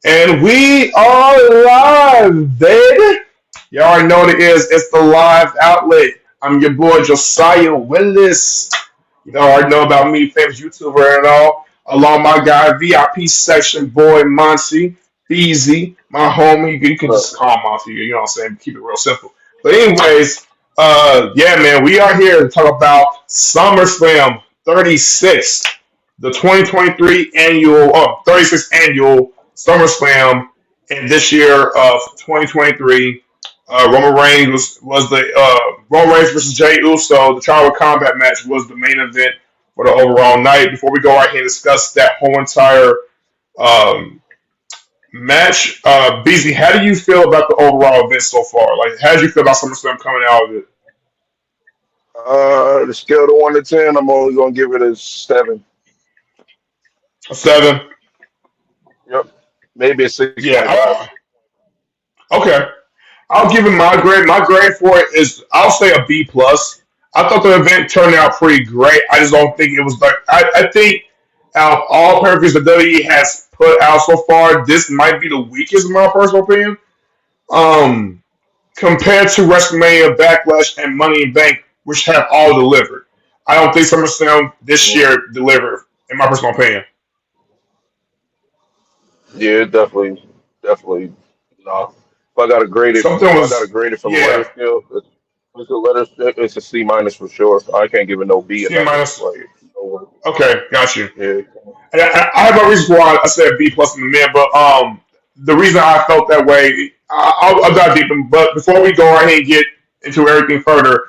And we are live, baby. You already know what it is. It's the live outlet. I'm your boy Josiah Willis. You know, already know about me, famous YouTuber and all. Along my guy, VIP section boy Monty, Easy, my homie. You can just call him Monty. You know what I'm saying? Keep it real simple. But anyways, yeah, man, we are here to talk about SummerSlam 36, the 2023 annual, 36th annual SummerSlam, and this year of 2023. Roman Reigns was the Roman Reigns versus Jey Uso. The Tribal Combat match was the main event for the overall night. Before we go right here and discuss that whole entire um, match, BZ, how do you feel about the overall event so far? Like, how do you feel about SummerSlam coming out of it? The scale of 1 to 10, I'm only gonna give it a 7. A seven? Yep, maybe a six Yeah. point five. Okay. I'll give it my grade. My grade for it is I'll say a B plus. I thought the event turned out pretty great. I just don't think it was like I think out of all pay-per-views that WWE has put out so far, this might be the weakest in my personal opinion. Um, Compared to WrestleMania, Backlash, and Money in Bank, which have all delivered. I don't think SummerSlam this year delivered, in my personal opinion. Yeah, definitely. No, if I got to grade it, Something if I got to was, grade it from a letter yeah, scale, it's a letter. It's a C minus for sure. I can't give it no B or C nothing. minus. Like, no way. Okay, got you. Yeah, And I have a reason why I said B plus in the mid, but the reason I felt that way, I'll dive deep in. But before we go right ahead and get into everything further,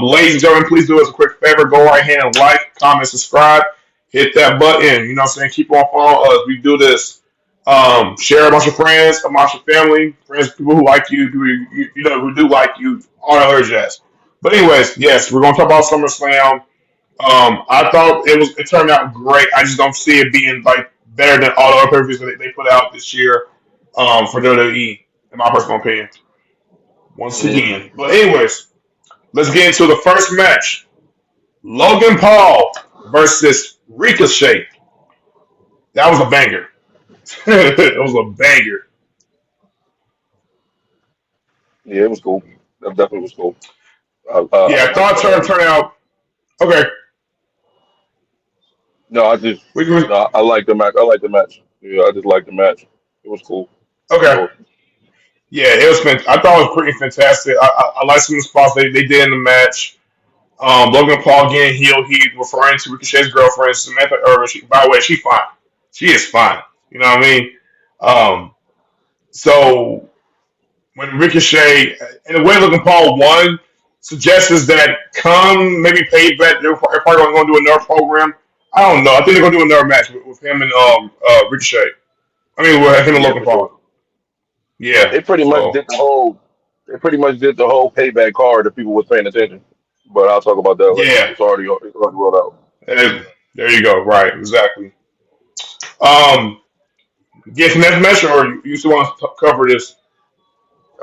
ladies and gentlemen, please do us a quick favor. Go right ahead and like, comment, subscribe, hit that button. You know what I'm saying? Keep on following us. We do this. Share amongst your friends, amongst your family, friends, people who like you, you know, who do like you, all that other jazz. But anyways, yes, we're gonna talk about SummerSlam. I thought it turned out great. I just don't see it being like better than all the other pay-per-views that they put out this year for WWE, in my personal opinion. Once yeah, again, but anyways, let's get into the first match: Logan Paul versus Ricochet. That was a banger. It was a banger. yeah. It was cool. That definitely was cool. I Yeah, I like thought that. turned out okay. No, I just We can, no, I like the match. I like the match. Yeah, I just like the match. It was cool for okay. sure. Yeah, it was. I thought it was pretty fantastic. I like some of the spots they did in the match. Logan Paul getting heel. He referring to Ricochet's girlfriend Samantha Irvin. By the way, she's fine. She is fine. You know what I mean? Um, so when Ricochet and the way Logan Paul won suggests that come maybe payback, they're probably going to do another program. I don't know. I think they're going to do another match with him and Ricochet. I mean, with him and Yeah, Logan for sure. Paul. Yeah. They pretty much So did the whole. They pretty much did the whole payback card if people were paying attention. But I'll talk about that later. yeah. It's already rolled out. There you go. Right. Exactly. Um, get to the next match, or you still want to cover this?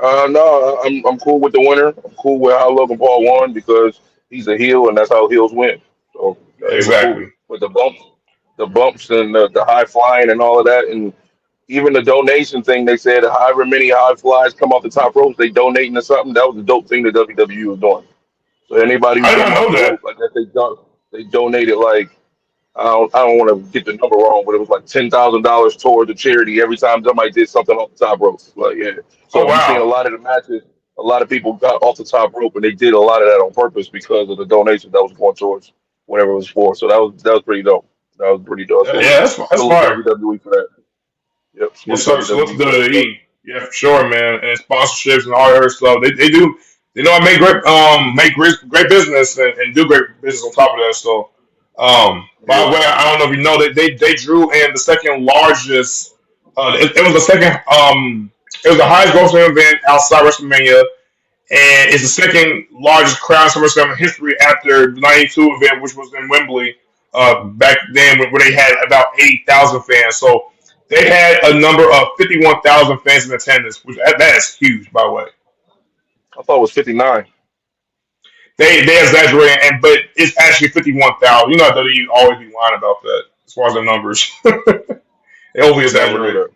No, I'm cool with the winner. I'm cool with how Logan Paul won because he's a heel and that's how heels win. So it was cool. Exactly. With the bumps and the high flying and all of that, and even the donation thing. They said however many high flies come off the top ropes, they donate to something. That was the dope thing that WWE was doing. So anybody who I did came not off know the that. rope, like that, they donated like I don't want to get the number wrong, but it was like $10,000 towards the charity every time somebody did something off the top rope. Like yeah, Oh so if you seen a wow. lot of the matches, a lot of people got off the top rope, and they did a lot of that on purpose because of the donation that was going towards whatever it was for. So that was pretty dope. That was pretty dope. Yeah, that's Salute to fire. WWE for that. Yep, Yes, salute to sir. So let's WWE do for that. So, WWE. Yeah, for sure, man. And sponsorships and all that other stuff. They do. They know I make great business and do great business on top of that. So, by yeah, the way, I don't know if you know they drew in the second largest. It was the second. It was the highest grossing event outside WrestleMania, and it's the second largest crowd in SummerSlam in history after the '92 event, which was in Wembley. Back then, where they had about 80,000 fans. So they had a number of 51,000 fans in attendance, which that is huge, by the way. I thought it was 59. They exaggerate, but it's actually 51,000. You know that they always be lying about that as far as the numbers. They overly I never knew exaggerate. that.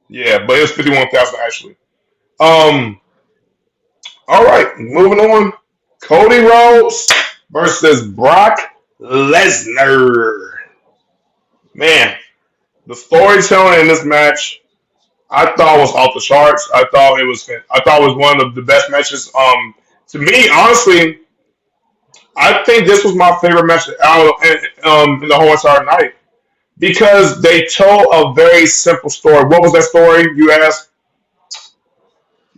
Yeah, but it was 51,000 actually. Um, all right, moving on. Cody Rhodes versus Brock Lesnar. Man, the storytelling in this match I thought was off the charts. I thought it was one of the best matches. To me, honestly, I think this was my favorite match out in the whole entire night because they told a very simple story. What was that story? You asked.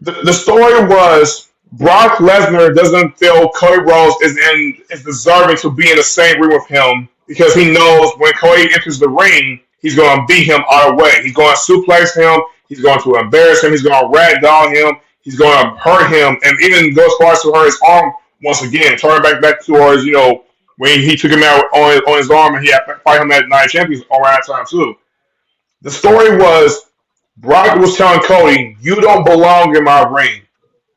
The story was Brock Lesnar doesn't feel Cody Rhodes is deserving to be in the same ring with him because he knows when Cody enters the ring, he's going to beat him all the way. He's going to suplex him. He's going to embarrass him. He's going to ragdoll him. He's going to hurt him, and even go as far as to hurt his arm once again. Turning back towards when he took him out on his arm and he had to fight him at Night Champions around that time too. The story was Brock was telling Cody, "You don't belong in my ring."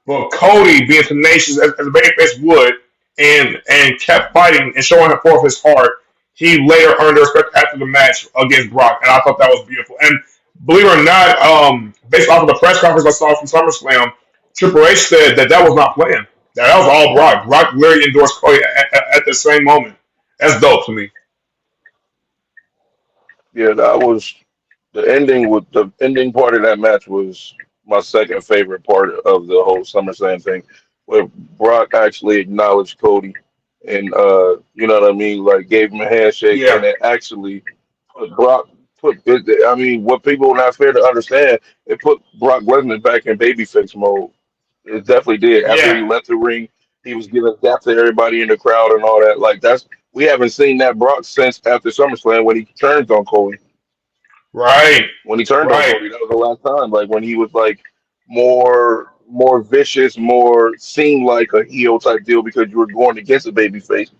But Cody, being tenacious as a babyface would, and kept fighting and showing forth his heart, he later earned the respect after the match against Brock, and I thought that was beautiful. And believe it or not, based off of the press conference I saw from SummerSlam, Triple H said that was not planned. That was all Brock. Brock literally endorsed Cody at the same moment. That's dope to me. Yeah, that was the ending part of that match was my second favorite part of the whole SummerSlam thing, where Brock actually acknowledged Cody and you know what I mean, like gave him a handshake Yeah. and it actually put Brock put I mean what people are not fair to understand, it put Brock Lesnar back in babyface mode. It definitely did. After Yeah. he left the ring, he was giving dap to everybody in the crowd and all that. Like that's we haven't seen that Brock since after SummerSlam when he turned on Cody. Right. When he turned on Right. Cody, that was the last time. Like when he was like more vicious, more seemed like a heel type deal because you were going against a baby face.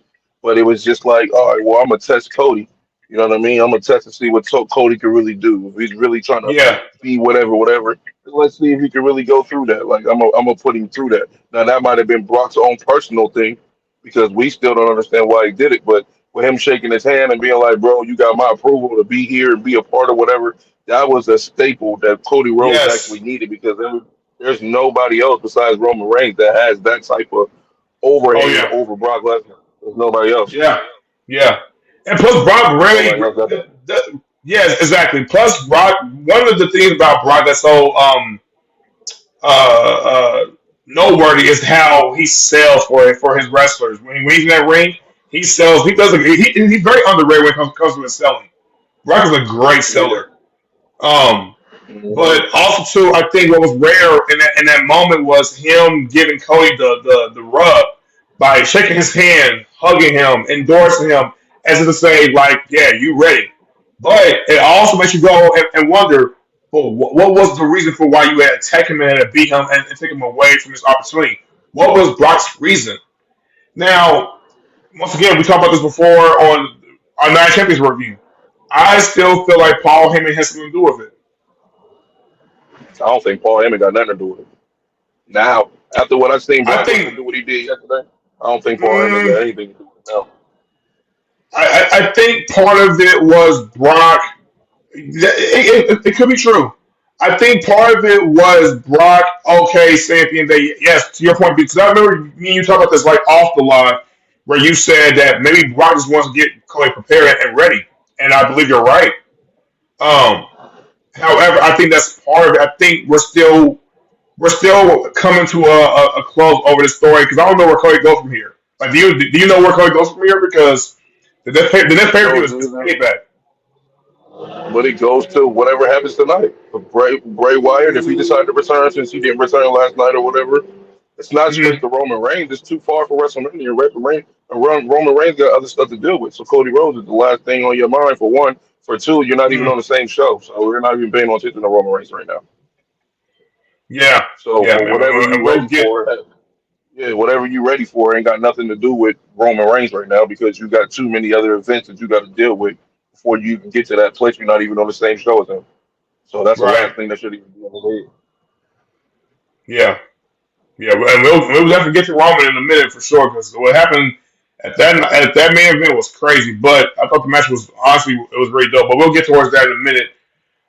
But it was just like, all right, well, I'm gonna test Cody. You know what I mean? I'm gonna test to see what Cody can really do. If he's really trying to Yeah. be whatever. Let's see if he can really go through that. Like I'm gonna put him through that. Now that might have been Brock's own personal thing because we still don't understand why he did it. But with him shaking his hand and being like, bro, you got my approval to be here and be a part of whatever, that was a staple that Cody Rhodes actually Yes. needed because there's nobody else besides Roman Reigns that has that type of Oh overhang yeah. over Brock Lesnar. There's nobody else. Yeah. Yeah. And plus, Brock really, Nobody else got that. yes, exactly. Plus, Brock. One of the things about Brock that's so uh, uh, noteworthy is how he sells for his wrestlers. When he's in that ring, he sells. He does. He's very underrated when it comes to his selling. Brock is a great Yeah. seller. Um, Mhm. but also too, I think what was rare in that moment was him giving Cody the rub by shaking his hand, hugging him, endorsing him, as if to say like, "Yeah, you ready." But it also makes you go and wonder, well, what was the reason for why you had to attack him and beat him and take him away from his opportunity? What was Brock's reason? Now, once again, we talked about this before on our Nine Champions review. I still feel like Paul Heyman has something to do with it. I don't think Paul Heyman got nothing to do with it. Now, after what I've seen I Brock Lesnar think. do what he did yesterday, I don't think Paul Heyman got Mm, anything to do with it now. I think part of it was Brock. It could be true. I think part of it was Brock. Okay, saying at the end of the day, yes, to your point, because I remember me and you talking about this like off the line, where you said that maybe Brock just wants to get Cody prepared and ready, and I believe you're right. Um, However, I think that's part of it. I think we're still coming to a close over this story because I don't know where Cody goes from here. Like, do you know where Cody goes from here? Because the next pay per view Goes is to, payback. but it goes to whatever happens tonight. Bray Wyatt, if he decided to return since he didn't return last night or whatever, it's not straight Mm-hmm. to Roman Reigns. It's too far for WrestleMania. Roman Reigns got other stuff to deal with. So Cody Rhodes is the last thing on your mind for one. For two, you're not even Mm-hmm. on the same show, so we're not even paying no attention to Roman Reigns right now. Yeah, So yeah, for man. whatever And you we'll ready get. for, yeah, whatever you ready for ain't got nothing to do with Roman Reigns right now because you got too many other events that you got to deal with before you can get to that place. You're not even on the same show as him. So that's the Right. last thing that should even be on his head. Yeah, yeah. And we'll definitely get to Roman in a minute for sure because what happened at that main event was crazy. But I thought the match was honestly it was very dope. But we'll get towards that in a minute.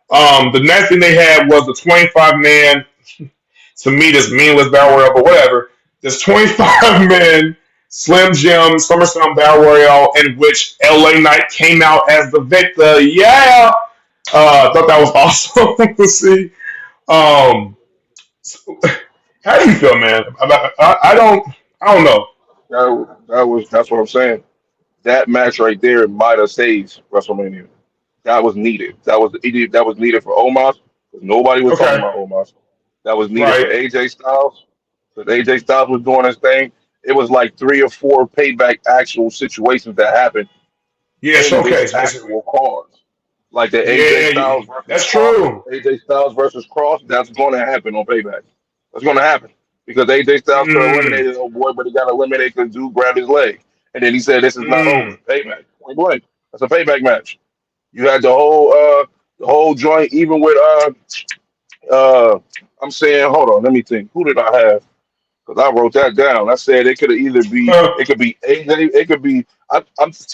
The next thing they had was the 25 man. To me, this meaningless battle royal, but whatever. This 25 man Slim Jim SummerSlam battle royal in which LA Knight came out as the victor. Yeah, thought that was awesome to see. Um, how do you feel, man? I don't know. That's what I'm saying. That match right there might have saved WrestleMania. That was needed. That was needed for Omos because nobody was talking Okay, about Omos. That was needed right. for AJ Styles because AJ Styles was doing his thing. It was like three or four payback actual situations that happened Yeah, in this showcase basically. actual card. Like the AJ Yeah, Styles versus that's Cross, true. AJ Styles versus Cross, that's going to happen on Payback. That's going to happen because AJ Styles could have Mm, eliminated old boy, but he got eliminated because dude grabbed his leg, and then he said, "This is not over." mm. Payback, point blank. That's a payback match. You had the whole joint, even with I'm saying, hold on, let me think. Who did I have? Because I wrote that down. I said it could either be, it could be AJ, it could be.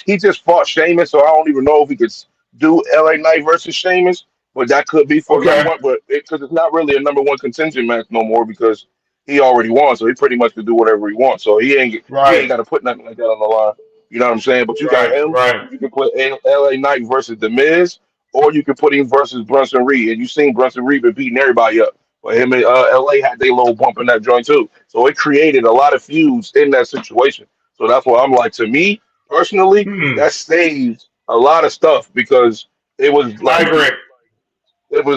He just fought Sheamus, so I don't even know if he could do LA Knight versus Sheamus, but that could be for number Okay, one. But because it's not really a number one contingent match no more because he already won, so he pretty much could do whatever he wants. So he ain't right, got to put nothing like that on the line. You know what I'm saying? But you got right, him. right. You can put LA Knight versus The Miz, or you can put him versus Brunson Reed, and you seen Brunson Reed been beating everybody up. But him and LA had their little bump in that joint too. So it created a lot of feuds in that situation. So that's why I'm like, to me personally, Hmm. that saved a lot of stuff because it was I like agree.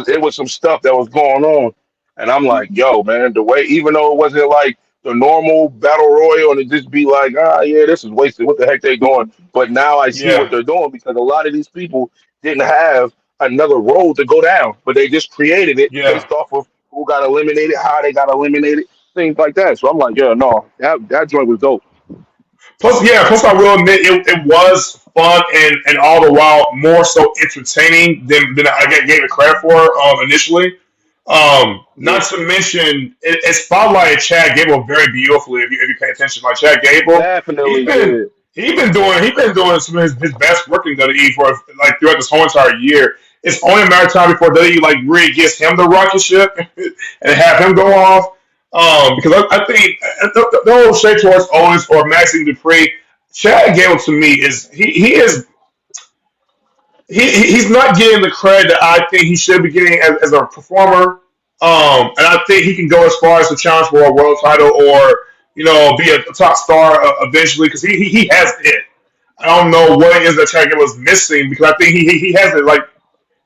it was some stuff that was going on, and I'm like, yo, man, the way even though it wasn't like the normal battle royal, and it just be like, yeah, this is wasted. What the heck they doing? But now I see what Yeah, they're doing because a lot of these people didn't have another road to go down, but they just created it yeah. based off of who got eliminated, how they got eliminated, things like that. So I'm like, yeah, no, that joint was dope. Plus I will admit it was fun and all the while more so entertaining than gave it credit for initially. Yeah, Not to mention it spotlighted Chad Gable very beautifully if you pay attention. Like Chad Gable, definitely did. he's been doing some of his best work in WWE for like throughout this whole entire year. It's only a matter of time before WWE like really gets him the rocket ship and have him go off. Because I think the whole shade towards Owens or Maxine Dupree, Chad Gable to me is he's not getting the credit that I think he should be getting as a performer. And I think he can go as far as to challenge for a world title or be a top star eventually because he has it. I don't know what it is that Chad Gable is missing because I think he has it. Like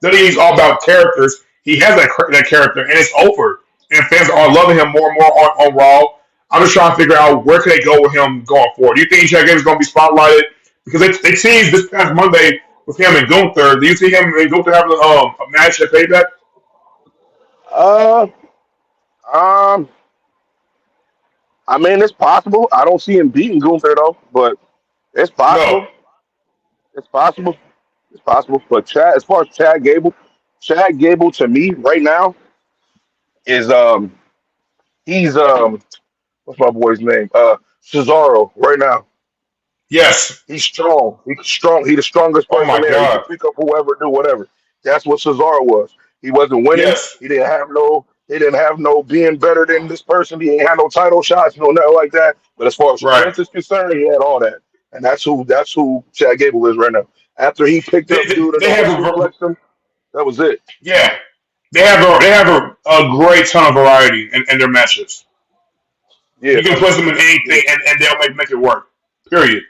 WWE's all about characters. He has that character, and it's over. And fans are loving him more and more on Raw. I'm just trying to figure out where can they go with him going forward. Do you think Chad Gable is going to be spotlighted? Because they teased this past Monday with him and Gunther. Do you see him and Gunther having a match at Payback? Uh, um, I mean, it's possible. I don't see him beating Gunther though, but it's No. possible. It's possible. It's possible. But Chad, as far as Chad Gable to me right now is he's what's my boy's name? Cesaro right now. Yes. He's strong. He's strong. He's the strongest Oh person my there. He can God. pick up whoever, do whatever. That's what Cesaro was. He wasn't winning. Yes. He didn't have no. He didn't have no being better than this person. He ain't had no title shots, no nothing like that. But as far as Right. strength is concerned, he had all that, and that's who Chad Gable is right now. After he picked They, up they, dude and they have suplexed him, that was it. yeah. They have a great ton of variety in their matches. Yeah, You can put them in yeah, anything and they'll make it work. Period.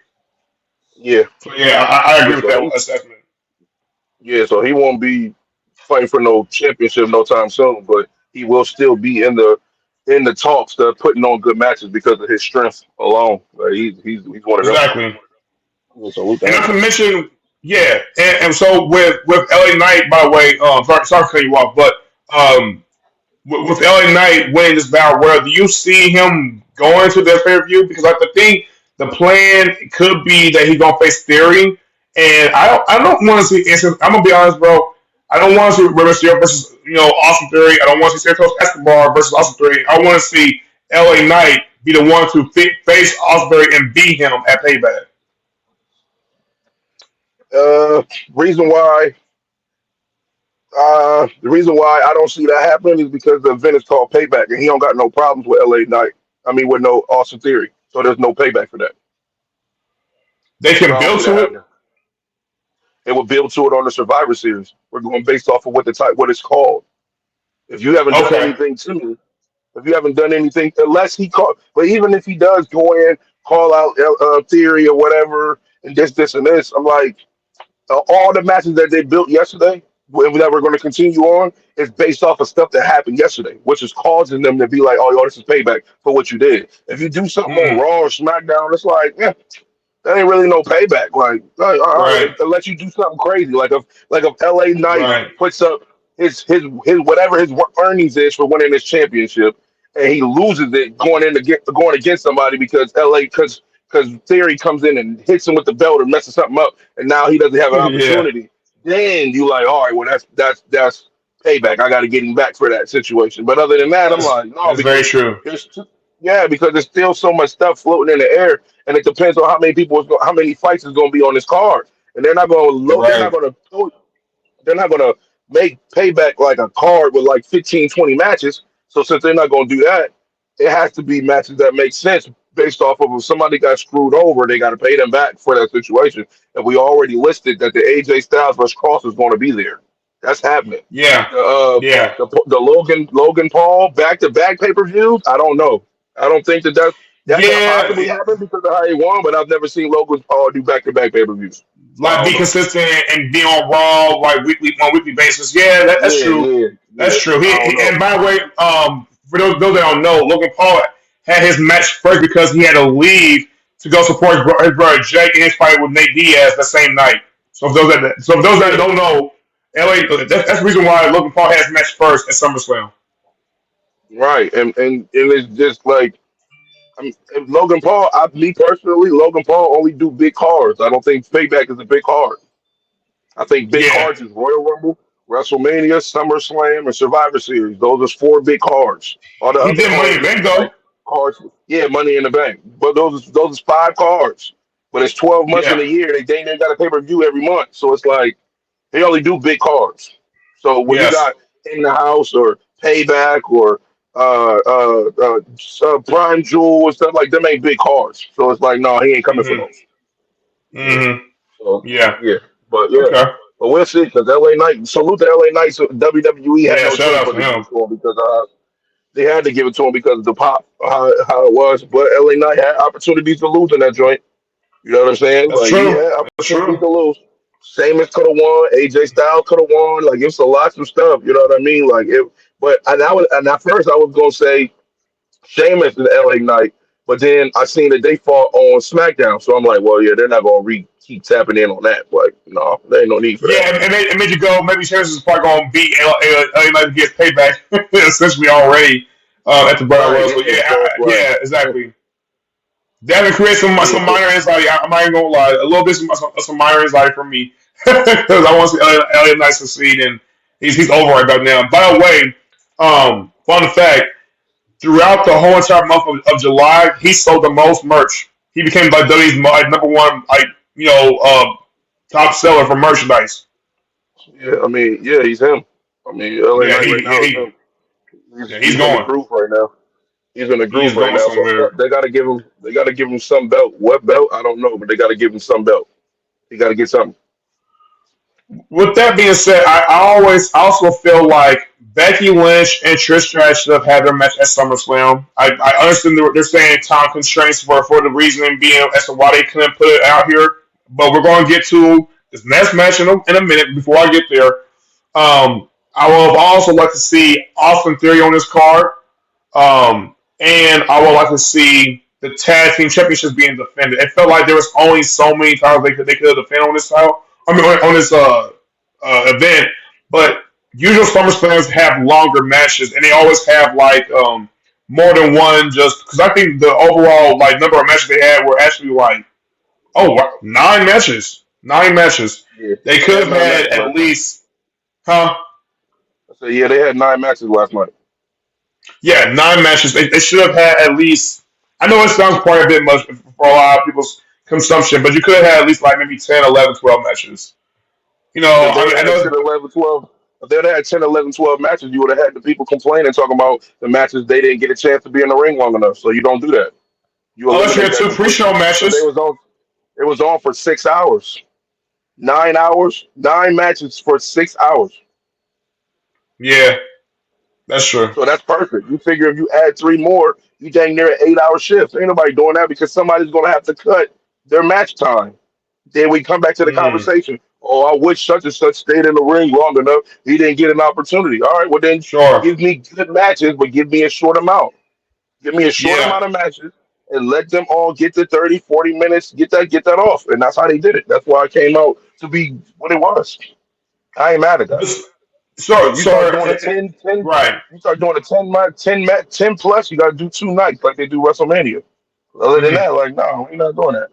yeah, So yeah, I yeah. agree with that assessment. So he won't be fighting for no championship no time soon, but he will still be in the talks that putting on good matches because of his strength alone. Like he's one of them. Exactly. Yeah, salute to And not him. to mention, yeah, and so with LA Knight, by the way, sorry to cut you off, but um, with LA Knight winning this battle royal, do you see him going to the pay per view? Because I think the plan could be that he's gonna face Theory, and I don't want to see. I'm gonna be honest, bro. I don't want to see Rey Mysterio versus Austin Theory. I don't want to see Santos Escobar versus Austin Theory. I want to see LA Knight be the one to face Austin Theory and beat him at Payback. Uh, reason why The reason why I don't see that happening is because the event is called Payback, and he don't got no problems with LA Knight. I mean, with no Austin Theory, so there's no payback for that. They So can I don't build see that to it. happening. It would build to it on the Survivor Series. We're going based off of what the type, what it's called. If you haven't done Okay. anything to me, if you haven't done anything, unless he call, but even if he does go in, call out Theory or whatever, and this and this, I'm like, all the matches that they built yesterday, that we're going to continue on, is based off of stuff that happened yesterday, which is causing them to be like, oh, yo, this is payback for what you did. If you do something on Mm, Raw or SmackDown, it's like, yeah, that ain't really no payback. Like all right, right. unless you do something crazy, like if LA Knight Right. puts up his whatever his earnings is for winning this championship, and he loses it going against somebody because LA because Theory comes in and hits him with the belt or messes something up, and now he doesn't have an Yeah. opportunity. Then you like, all right, well that's payback. I got to get him back for that situation. But other than that, I'm like, no, That's very because true. there's yeah, because there's still so much stuff floating in the air, and it depends on how many how many fights is going to be on this card, and they're not Right. going to they're not going to make payback like a card with like 15, 20 matches. So since they're not going to do that, it has to be matches that make sense based off of if somebody got screwed over, they got to pay them back for that situation. And we already listed that the AJ Styles versus Cross is going to be there. That's happening. Yeah. The Yeah. the Logan Paul back to back pay per views. I don't know. I don't think that could Yeah. possibly happen because of how he won, but I've never seen Logan Paul do back to back pay per views. So I Like don't be know. consistent and be on Raw like weekly on weekly basis. Yeah, that's Yeah, true. yeah, That's yeah. true. I don't know. And by the way, for those that don't know, Logan Paul had his match first because he had to leave to go support his brother Jake in his fight with Nate Diaz the same night. So for those that Yeah, don't know, LA that's the reason why Logan Paul had his match first at SummerSlam. right. And it's just like if Logan Paul. Me personally, Logan Paul only do big cards. I don't think Payback is a big card. I think big Yeah, cards is Royal Rumble, WrestleMania, SummerSlam, and Survivor Series. Those are four big cards. All the he other did Money in cards the is Bank just like though. cards. Yeah, Money in the Bank. But those is five cards. But it's 12 months in Yeah. a year. They got a pay per view every month. So it's like they only do big cards. So when you Yes. got In the House or Payback or Prime Jewel and stuff like them ain't big cards. So it's like no, he ain't coming for Mhm. those. Yeah. Mhm. So Yeah. yeah, but yeah, Okay. but we'll see because LA Knight. Salute to LA Knight. So WWE had Yeah. no Shout choice out but to to give him. it to him because they had to give it to him because of the pop how it was. But LA Knight had opportunities to lose in that joint. You know what I'm saying? That's Like he true. had That's opportunities true. to lose. Sheamus could have won. AJ Styles could have won. Like it's a lots of stuff. You know what I mean? Like it. But and at first I was gonna say Sheamus and LA Knight, but then I seen that they fought on SmackDown, so I'm like, well, yeah, they're not gonna keep tapping in on that. Like, no, there ain't no need for that. Yeah, it made you go. Maybe Chance is probably going to beat LA Knight to get payback, essentially already at the Battle Right? Royal. So Yeah. yeah, So it's like, yeah, yeah, exactly. That would create yeah, some but minor anxiety. I'm not even gonna lie, a little bit some minor anxiety for me because I want to see LA Knight succeed, and he's over right about now. By the way, fun fact: throughout the whole entire month of July, he sold the most merch. He became like WWE's like, number one top seller for merchandise. yeah, I mean, yeah, he's him. I mean, LA Yeah, Knight right now is him. he's He's in the going. groove right now. He's in the He groove is right going now. So somewhere. they gotta give him some belt. What belt? I don't know, but they gotta give him some belt. He gotta get something. With that being said, I always also feel like Becky Lynch and Trish Stratus should have had their match at SummerSlam. I understand they're saying time constraints for the reasoning being as to why they couldn't put it out here. But we're going to get to this next match in a minute. Before I get there, I would also like to see Austin Theory on this card. And I would like to see the tag team championships being defended. It felt like there was only so many titles they could defend on this title. I mean, on this event, but usual SummerSlams have longer matches, and they always have like more than one. Just because I think the overall like number of matches they had were actually like wow, 9 matches, 9 matches. Yeah, They they could had have nine had matches at last night. least, huh? I said, yeah, they had nine matches last night. Yeah, 9 matches. They should have had at least. I know it sounds quite a bit much for a lot of people's consumption, but you could have had at least like maybe 10, 11, 12 matches. You know, Yeah, I they mean, I had know. 10, 11, 12. If they'd had 10, 11, 12 matches, you would have had the people complaining, talking about the matches they didn't get a chance to be in the ring long enough. So you don't do that. You Unless you eliminate had that two pre-show completely. But they matches. was on. It was on for 6 hours, 9 hours, 9 matches for 6 hours. Yeah, that's true. So that's perfect. You figure if you add three more, you dang near an 8 hour shift. Ain't nobody doing that because somebody's gonna have to cut their match time. Then we come back to the Mm, conversation. Oh, I wish such and such stayed in the ring long enough. He didn't get an opportunity. All right, well then sure. give me good matches, but give me a short amount. Give me a short Yeah. amount of matches and let them all get to 30, 40 minutes, get that off. And that's how they did it. That's why it came out to be what it was. I ain't mad at that. But so, If you start so, doing a 10, 10, right. you start doing a 10, 10 plus, you got to do 2 nights like they do WrestleMania. Other than Mhm. that, like, no, we're not doing that.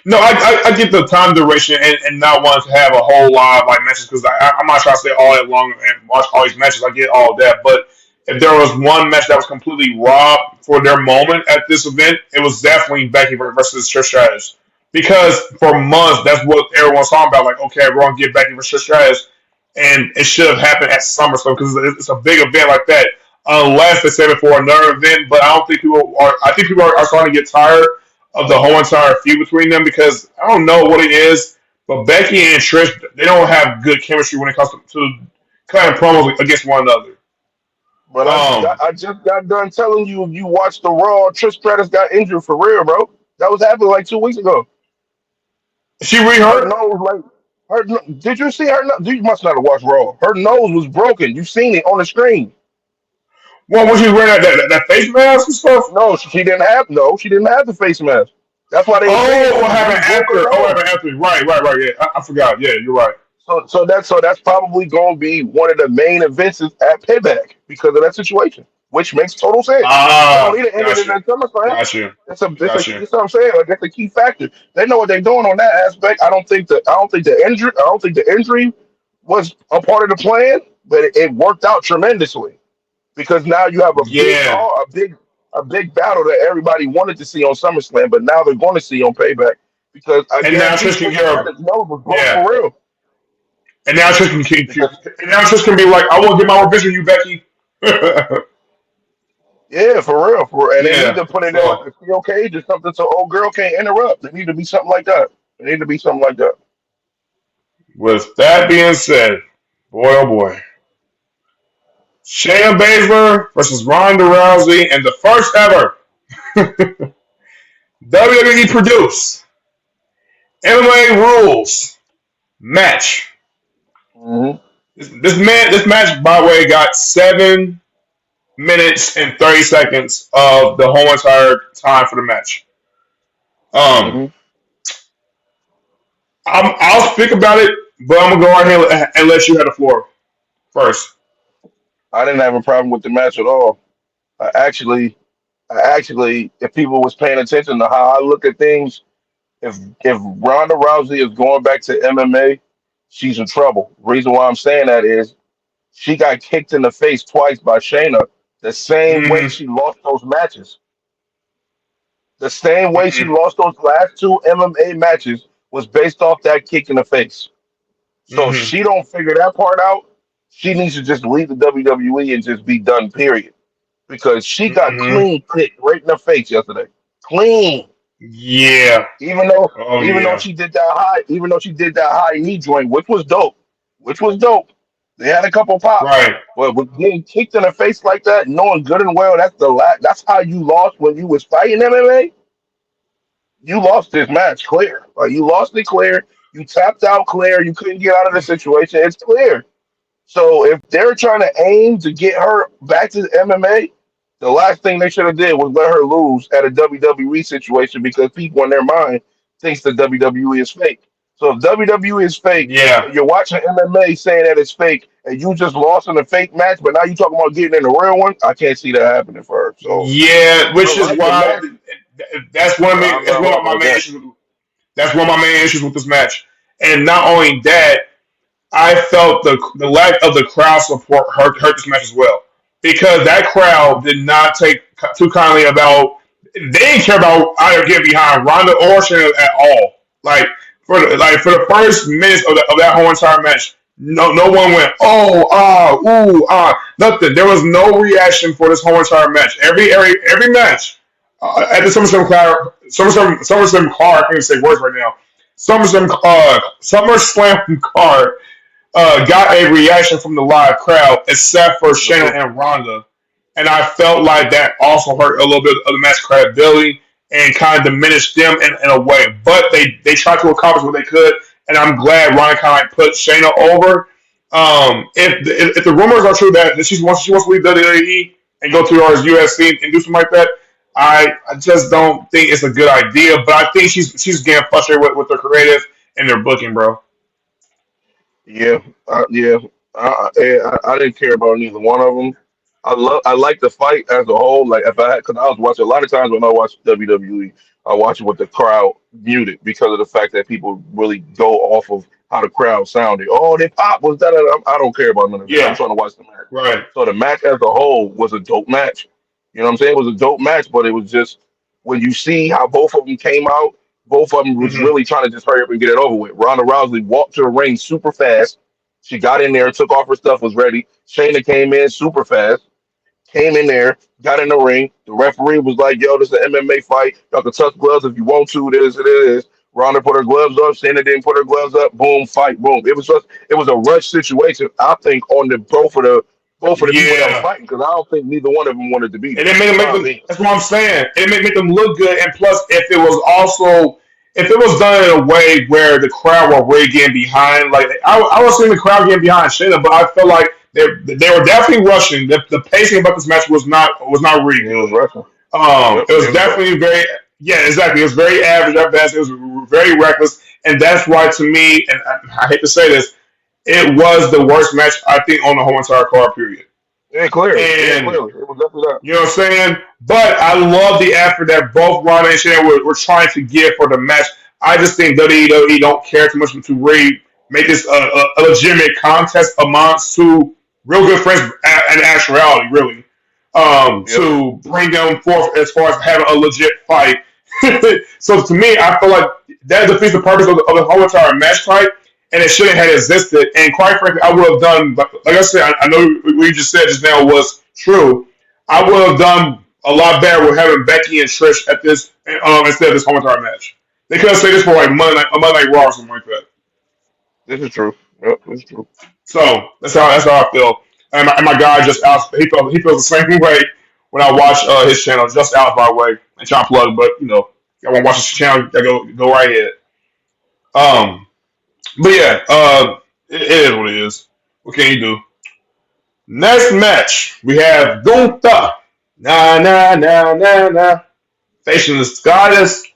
No, I get the time duration and not wanting to have a whole lot of like matches because I'm not trying to stay all that long and watch all these matches. I get all that, but if there was one match that was completely robbed for their moment at this event, it was definitely Becky versus Trish Stratus. Because for months, that's what everyone's talking about. Like, okay, we're gonna get Becky versus Trish Stratus, and it should have happened at SummerSlam because it's a big event like that. Unless they save it for another event, but I don't think people are. I think people are starting to get tired of the whole entire feud between them because I don't know what it is, but Becky and Trish they don't have good chemistry when it comes to cutting promos against one another. But Um, I just got done telling you if you watched the Raw, Trish Stratus got injured for real, bro. That was happening like 2 weeks ago. she Her rehurt. nose, like, did you see her? You must not have watched Raw. Her nose was broken. You seen it on the screen. Well, when she was wearing that face mask and stuff. No, she didn't have the face mask. That's why they were saying Oh, what she happened broke her after? Oh, what nose. happened after? Right. Yeah, I forgot. Yeah, you're right. So that's probably going to be one of the main events at Payback because of that situation, which makes total sense. They don't Ah, need to end it got in you, that SummerSlam. got you, got you. That's what I'm saying. Like that's a key factor. They know what they're doing on that aspect. I don't think the injury was a part of the plan, but it worked out tremendously because now you have a big Yeah, call, a big battle that everybody wanted to see on SummerSlam, but now they're going to see on Payback because I and now guarantee Trish can Trish get her. Stratus' nose was broke Yeah, for real. and now Trish can Because and now Trish can be like, I won't get my revenge on you, Becky. yeah, for real, and they need Yeah. to put it in like So a steel cage or something so old girl can't interrupt. They need to be something like that. They need to be something like that. with that being said, boy oh boy, Shayna Baszler versus Ronda Rousey and the first ever WWE produced MMA rules match. Hmm. This match, by the way, got 7 minutes and 30 seconds of the whole entire time for the match. Um, Hmm. I'll speak about it, but I'm gonna go right here and let you have the floor first. I didn't have a problem with the match at all. I actually, if people was paying attention to how I look at things, if Ronda Rousey is going back to MMA, she's in trouble. Reason why I'm saying that is she got kicked in the face twice by Shayna, the same way Mm-hmm, she lost those matches. The same way she mm-hmm, lost those last two MMA matches was based off that kick in the face. So if mm-hmm, she don't figure that part out, she needs to just leave the WWE and just be done. Period. Because she got mm-hmm. clean kicked right in the face yesterday. Clean. Yeah. Even though Oh even though yeah. she did that high knee joint, which was dope. Which was dope. They had a couple pops. Right. But with getting kicked in the face like that, knowing good and well that's how you lost when you was fighting MMA. You lost this match clear. Like you lost it clear. You tapped out clear. You couldn't get out of the situation. It's clear. So if they're trying to aim to get her back to the MMA, the last thing they should have did was let her lose at a WWE situation because people in their mind thinks the WWE is fake. So if WWE is fake Yeah. and you're watching MMA saying that it's fake and you just lost in a fake match, but now you talking about getting in a real one, I can't see that happening for her. So Yeah. I Which is like the why match, that's one of but me. I'm It's not one of rocking my with main that. issues. That's one of my main issues with this match. And not only that, I felt the lack of the crowd support hurt this match as well because that crowd did not take too kindly about. They didn't care about either getting behind Ronda or Shayna at all. Like for the first minutes of that whole entire match, No one went, oh, ooh, nothing. There was no reaction for this whole entire match. Every match at the SummerSlam card. I can't even say words right now. SummerSlam card got a reaction from the live crowd, except for Shayna and Ronda, and I felt like that also hurt a little bit of the match credibility and kind of diminished them in a way. But they tried to accomplish what they could, and I'm glad Ronda kind of like put Shayna over. If the rumors are true that she wants to leave WWE and go towards UFC and do something like that, I just don't think it's a good idea. But I think she's getting frustrated with their creative and their booking, bro. Yeah, yeah. I didn't care about neither one of them. I like the fight as a whole. Like if I had, because I was watching a lot of times when I watch WWE, I watch it with the crowd muted because of the fact that people really go off of how the crowd sounded. Oh, they pop was that? I don't care about none of that. I'm Yeah, trying to watch the match. right. So the match as a whole was a dope match. You know what I'm saying? It was a dope match, but it was just when you see how both of them came out, both of them was Hmm. really trying to just hurry up and get it over with. Ronda Rousey walked to the ring super fast. She got in there, took off her stuff, was ready. Shayna came in super fast, came in there, got in the ring. The referee was like, "Yo, this is an MMA fight. Y'all can touch gloves if you want to. It is. Ronda put her gloves up. Shayna didn't put her gloves up. Boom, fight, boom. It was a rush situation. I think on the both of the people that was Yeah. fighting because I don't think neither one of them wanted to be It there. didn't make Try them. me. That's what I'm saying. It didn't make them look good. And plus, if it was done in a way where the crowd were really getting behind, like I was seeing the crowd getting behind Shayna, but I felt like they were definitely rushing. The pacing about this match was not really It was good. rushing. Yep, It was it was rushing. definitely very, yeah, exactly. It was very average at best. It was very reckless, and that's why to me, and I hate to say this, it was the worst match I think on the whole entire card period. Yeah, clearly. Yeah, And clearly. It was definitely that. you know what I'm saying? But I love the effort that both Ronda and Shayna were trying to give for the match. I just think WWE don't care too much to really make this a legitimate contest amongst two real good friends in actuality, really. Yep. To bring them forth as far as having a legit fight. So to me, I feel like that defeats the purpose of the whole entire match type, and it shouldn't have existed. And quite frankly, I would have done, like I said, I know what you just said just now was true. I would have done a lot better with having Becky and Trish at this instead of this whole entire match. They could have saved this for like Monday Night Raw or something like that. This is true. Yep, this is true. So that's how I feel. And my guy just out. He feels the same way when I watch his channel. Just out by the way, and trying to plug, but y'all want to watch his channel? Go right ahead. Um, but yeah, it is what it is. What can you do? Next match we have Gunther. Na na na na na. Facing the Scottish,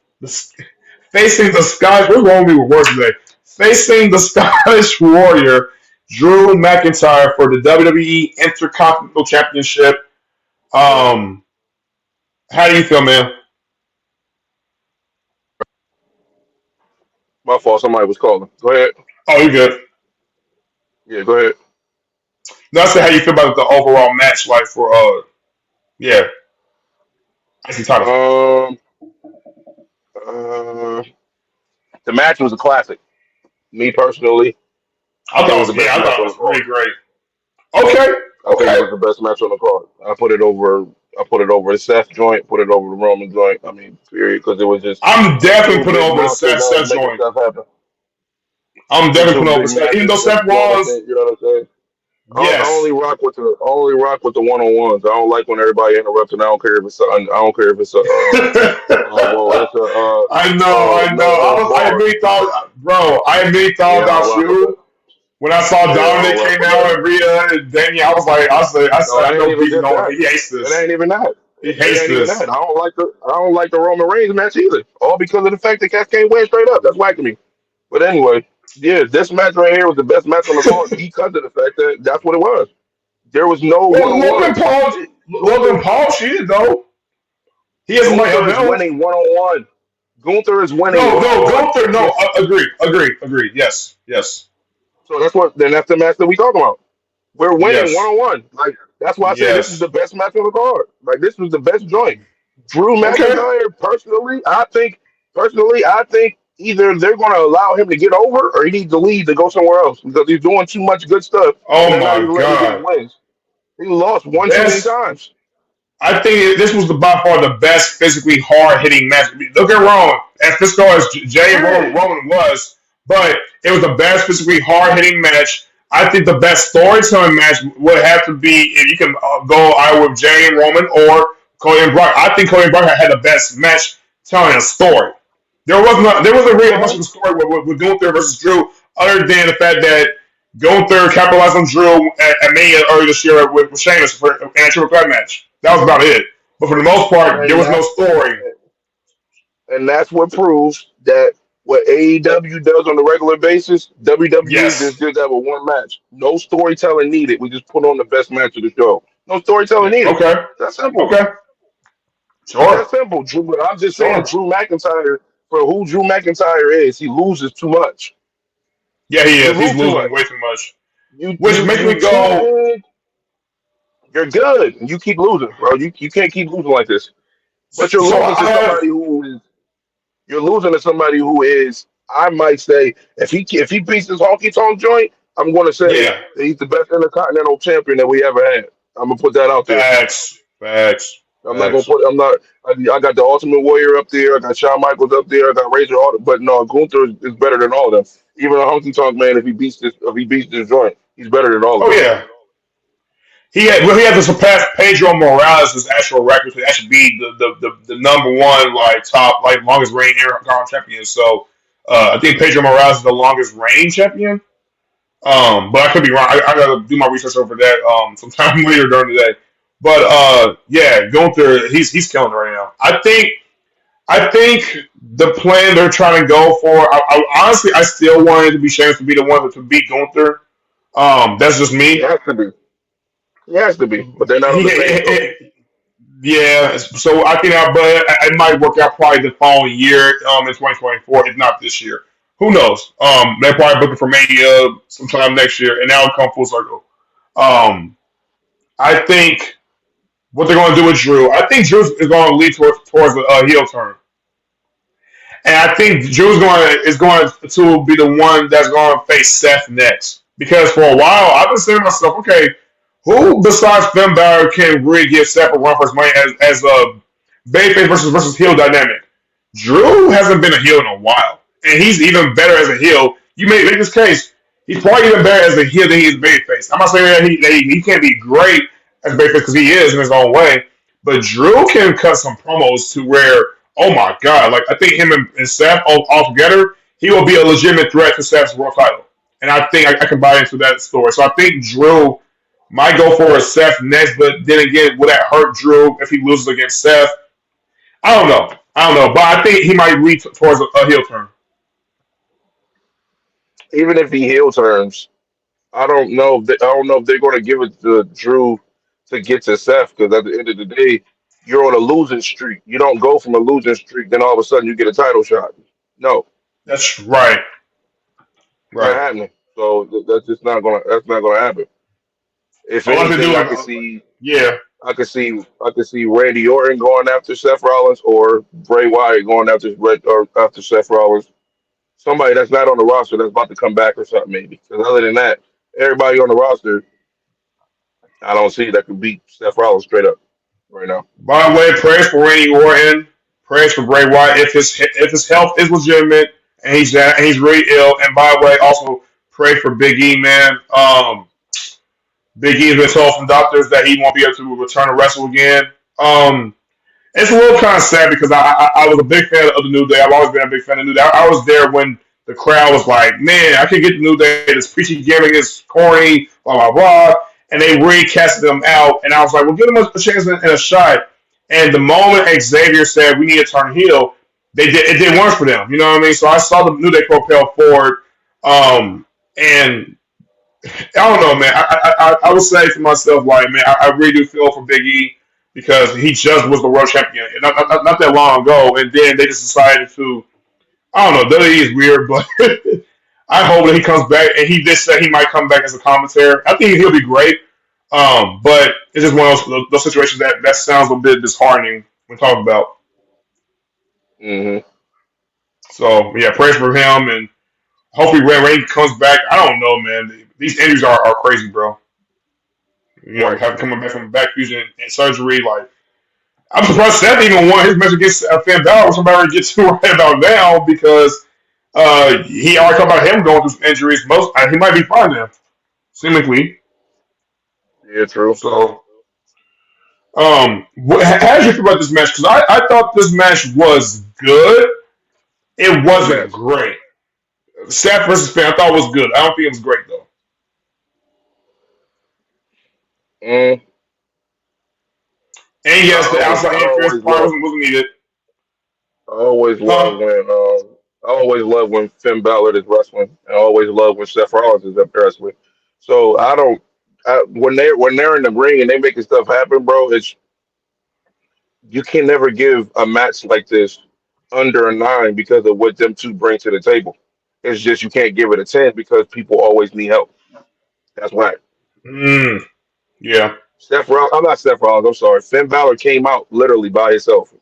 facing the Scottish. What's wrong with me with words today? Facing the Scottish Warrior, Drew McIntyre for the WWE Intercontinental Championship. Um, how do you feel, man? My fault. Somebody was calling. Go ahead. Oh, you good? Yeah, go ahead. No, I said how you feel about the overall match, like for yeah, I see title. Um, uh, the match was a classic. Me personally, I it thought was it the was, yeah, best I match thought it on the was card. really great. Okay, I think it okay. was the best match on the card. I put it over. I put it over the Seth joint. Put it over the Roman joint. I mean, period, because it was just I'm definitely two putting big over the monsters Seth, that was Seth making joint. stuff happen. I'm And definitely two putting over big Seth, even though matches Seth doing their was thing. You know what I'm saying? I yes. only rock with the one on ones. I don't like when everybody interrupts, and I don't care if it's a, I don't care if it's a well, it's a I know. I bar. really thought, bro. I really thought Yeah, I don't about rock with that. you when I saw Yeah, I don't Dominic rock came with out that. and Rhea and Daniel. I said, No, I it ain't know even Beast just know that. he hates It this. ain't even that. He It hates ain't even that. this. I don't like the Roman Reigns match either. All because of the fact that Cats can't win straight up. That's whack to me. But anyway, yeah, this match right here was the best match on the card because of the fact that that's what it was. There was no one Well, on Logan ones. Paul, Gunther Logan Paul cheated though. He has somebody Gunther of is him. winning one on one. Gunther is winning No, one no, on one Gunther. No, against. agree. Yes, yes, So that's the match that we talking about. We're winning one yes, on one. Like that's why I say this is the yes. best match on the card. Like this was the best joint. Drew Okay. McIntyre, personally, I think either they're going to allow him to get over, or he needs to leave to go somewhere else because he's doing too much good stuff, and Oh they're not my even letting him get his God. wins. He lost one too many Best times. I think this was the by far the best physically hard hitting match. Don't get wrong, as physical as Jay Yeah, Roman was, but it was the best physically hard hitting match. I think the best storytelling match would have to be if you can go either with Jay and Roman or Cody and Brock. I think Cody and Brock had the best match telling a story. There wasn't really much uh-huh. of a story with Gunther versus Drew, other than the fact that Gunther capitalized on Drew at Mania earlier this year with Sheamus in a triple threat match. That was about it. But for the most part, there and was no that's story. and that's what proves that what AEW does on a regular basis, WWE Yes. just did that with one match. No storytelling needed. We just put on the best match of the show. No storytelling Yeah. needed. Okay. That's simple. Okay. It's Sure. that simple. Drew, but I'm just saying, Sure. Drew McIntyre, for who Drew McIntyre is, he loses too much. Yeah, he You is. He's lose too losing much. way too much. You Which you makes me you too go, big. You're good. You keep losing, bro. You can't keep losing like this. so, But you're so losing to I have, somebody who is you're losing to somebody who is, I might say, if he beats this honky tonk joint, I'm going to say yeah, that he's the best intercontinental champion that we ever had. I'm gonna put that out there. facts, facts, I'm not gonna facts. put. I'm not. I got the Ultimate Warrior up there. I got Shawn Michaels up there. I got Razor. But no, Gunther is better than all of them. Even a honky tonk man, if he beats this joint, he's better than all of Oh, them. yeah. He had to surpass Pedro Morales' actual record to actually be the number one, like, top, like, longest reigning Intercontinental champion. So I think Pedro Morales is the longest reigning champion. But I could be wrong. I gotta do my research over that sometime later during the day. But yeah, Gunther, he's killing it right now. I think the plan they're trying to go for. Honestly, I still wanted to be Sheamus to be the one to beat Gunther. That's just He me. has to be. He has to be. But they're not on the same show. He, yeah, so I think, but it might work out probably the following year, in 2024, if not this year. Who knows? They're probably booking for Mania sometime next year, and now it come full circle. Um, I think what they're going to do with Drew, I think Drew is going to lead towards a heel turn. And I think Drew's going to be the one that's going to face Seth next. Because for a while, I've been saying to myself, okay, who besides Finn Balor can really give Seth a run for his money as a babyface versus heel dynamic? Drew hasn't been a heel in a while, and he's even better as a heel. You may make this case. He's probably even better as a heel than he is babyface. I'm not saying that he can't be great as a babyface because he is in his own way, but Drew can cut some promos to where, oh my god, like I think him and Seth all together, he will be a legitimate threat to Seth's world title. And I think I can buy into that story. So I think Drew might go for a Seth next, but then again, would that hurt Drew if he loses against Seth? I don't know. I don't know, but I think he might lead towards a heel turn. Even if he heel turns, I don't know if they're going to give it to Drew to get to Seth because at the end of the day, you're on a losing streak. You don't go from a losing streak, then all of a sudden you get a title shot. No, That's right. it's not Right. happening. So that's just not gonna. That's not gonna happen. If Unless they anything, do, yeah. I could see Randy Orton going after Seth Rollins or Bray Wyatt going after Seth Rollins. Somebody that's not on the roster that's about to come back or something maybe. Because other than that, everybody on the roster, I don't see that could beat Seth Rollins straight up right now. By the way, prayers for Randy Orton. Prayers for Bray Wyatt if his health is legitimate and he's really ill. And by the way, also pray for Big E, man. Big E has been told from doctors that he won't be able to return to wrestle again. Um, it's a little kind of sad because I was a big fan of the New Day. I've always been a big fan of the New Day. I was there when the crowd was like, "Man, I can get the New Day. This preachy gimmick is corny, blah blah blah," and they really casted them out. And I was like, "Well, give them a chance and a shot." And the moment Xavier said we need to turn heel, it did wonders for them. You know what I mean? So I saw the New Day propel forward, and I don't know, man. I would say to myself, like, man, I really do feel for Big E because he just was the world champion not that long ago, and then they just decided to. I don't know. WWE is weird, but I hope that he comes back, and he did say he might come back as a commentator. I think he'll be great, but it's just one of those situations that sounds a bit disheartening when talking about. Hmm So yeah, praise for him, and hopefully Red Rain comes back. I don't know, man. These injuries are crazy, bro. You know, Right. having coming back from back fusion and surgery, like I'm surprised Seth even won his match against Finn Balor, which I'm about to get to right about now because he already talked about him going through some injuries. He might be fine now, seemingly. Yeah, true. So, how did you feel about this match? Because I thought this match was good. It What wasn't match? great. Seth versus Finn, I thought it was good. I don't think it was great though. Mm, And I yes, the always, outside I interference always probably love, wasn't needed. I always love Huh? when Finn Balor is wrestling. I always love when Seth Rollins is up there wrestling. So I don't, when they're in the ring and they making stuff happen, bro. It's you can never give a match like this under a 9 because of what them two bring to the table. It's just you can't give it a 10 because people always need help. That's why. Mm, yeah. I'm not Seth Rollins. I'm sorry. Finn Balor came out literally by himself.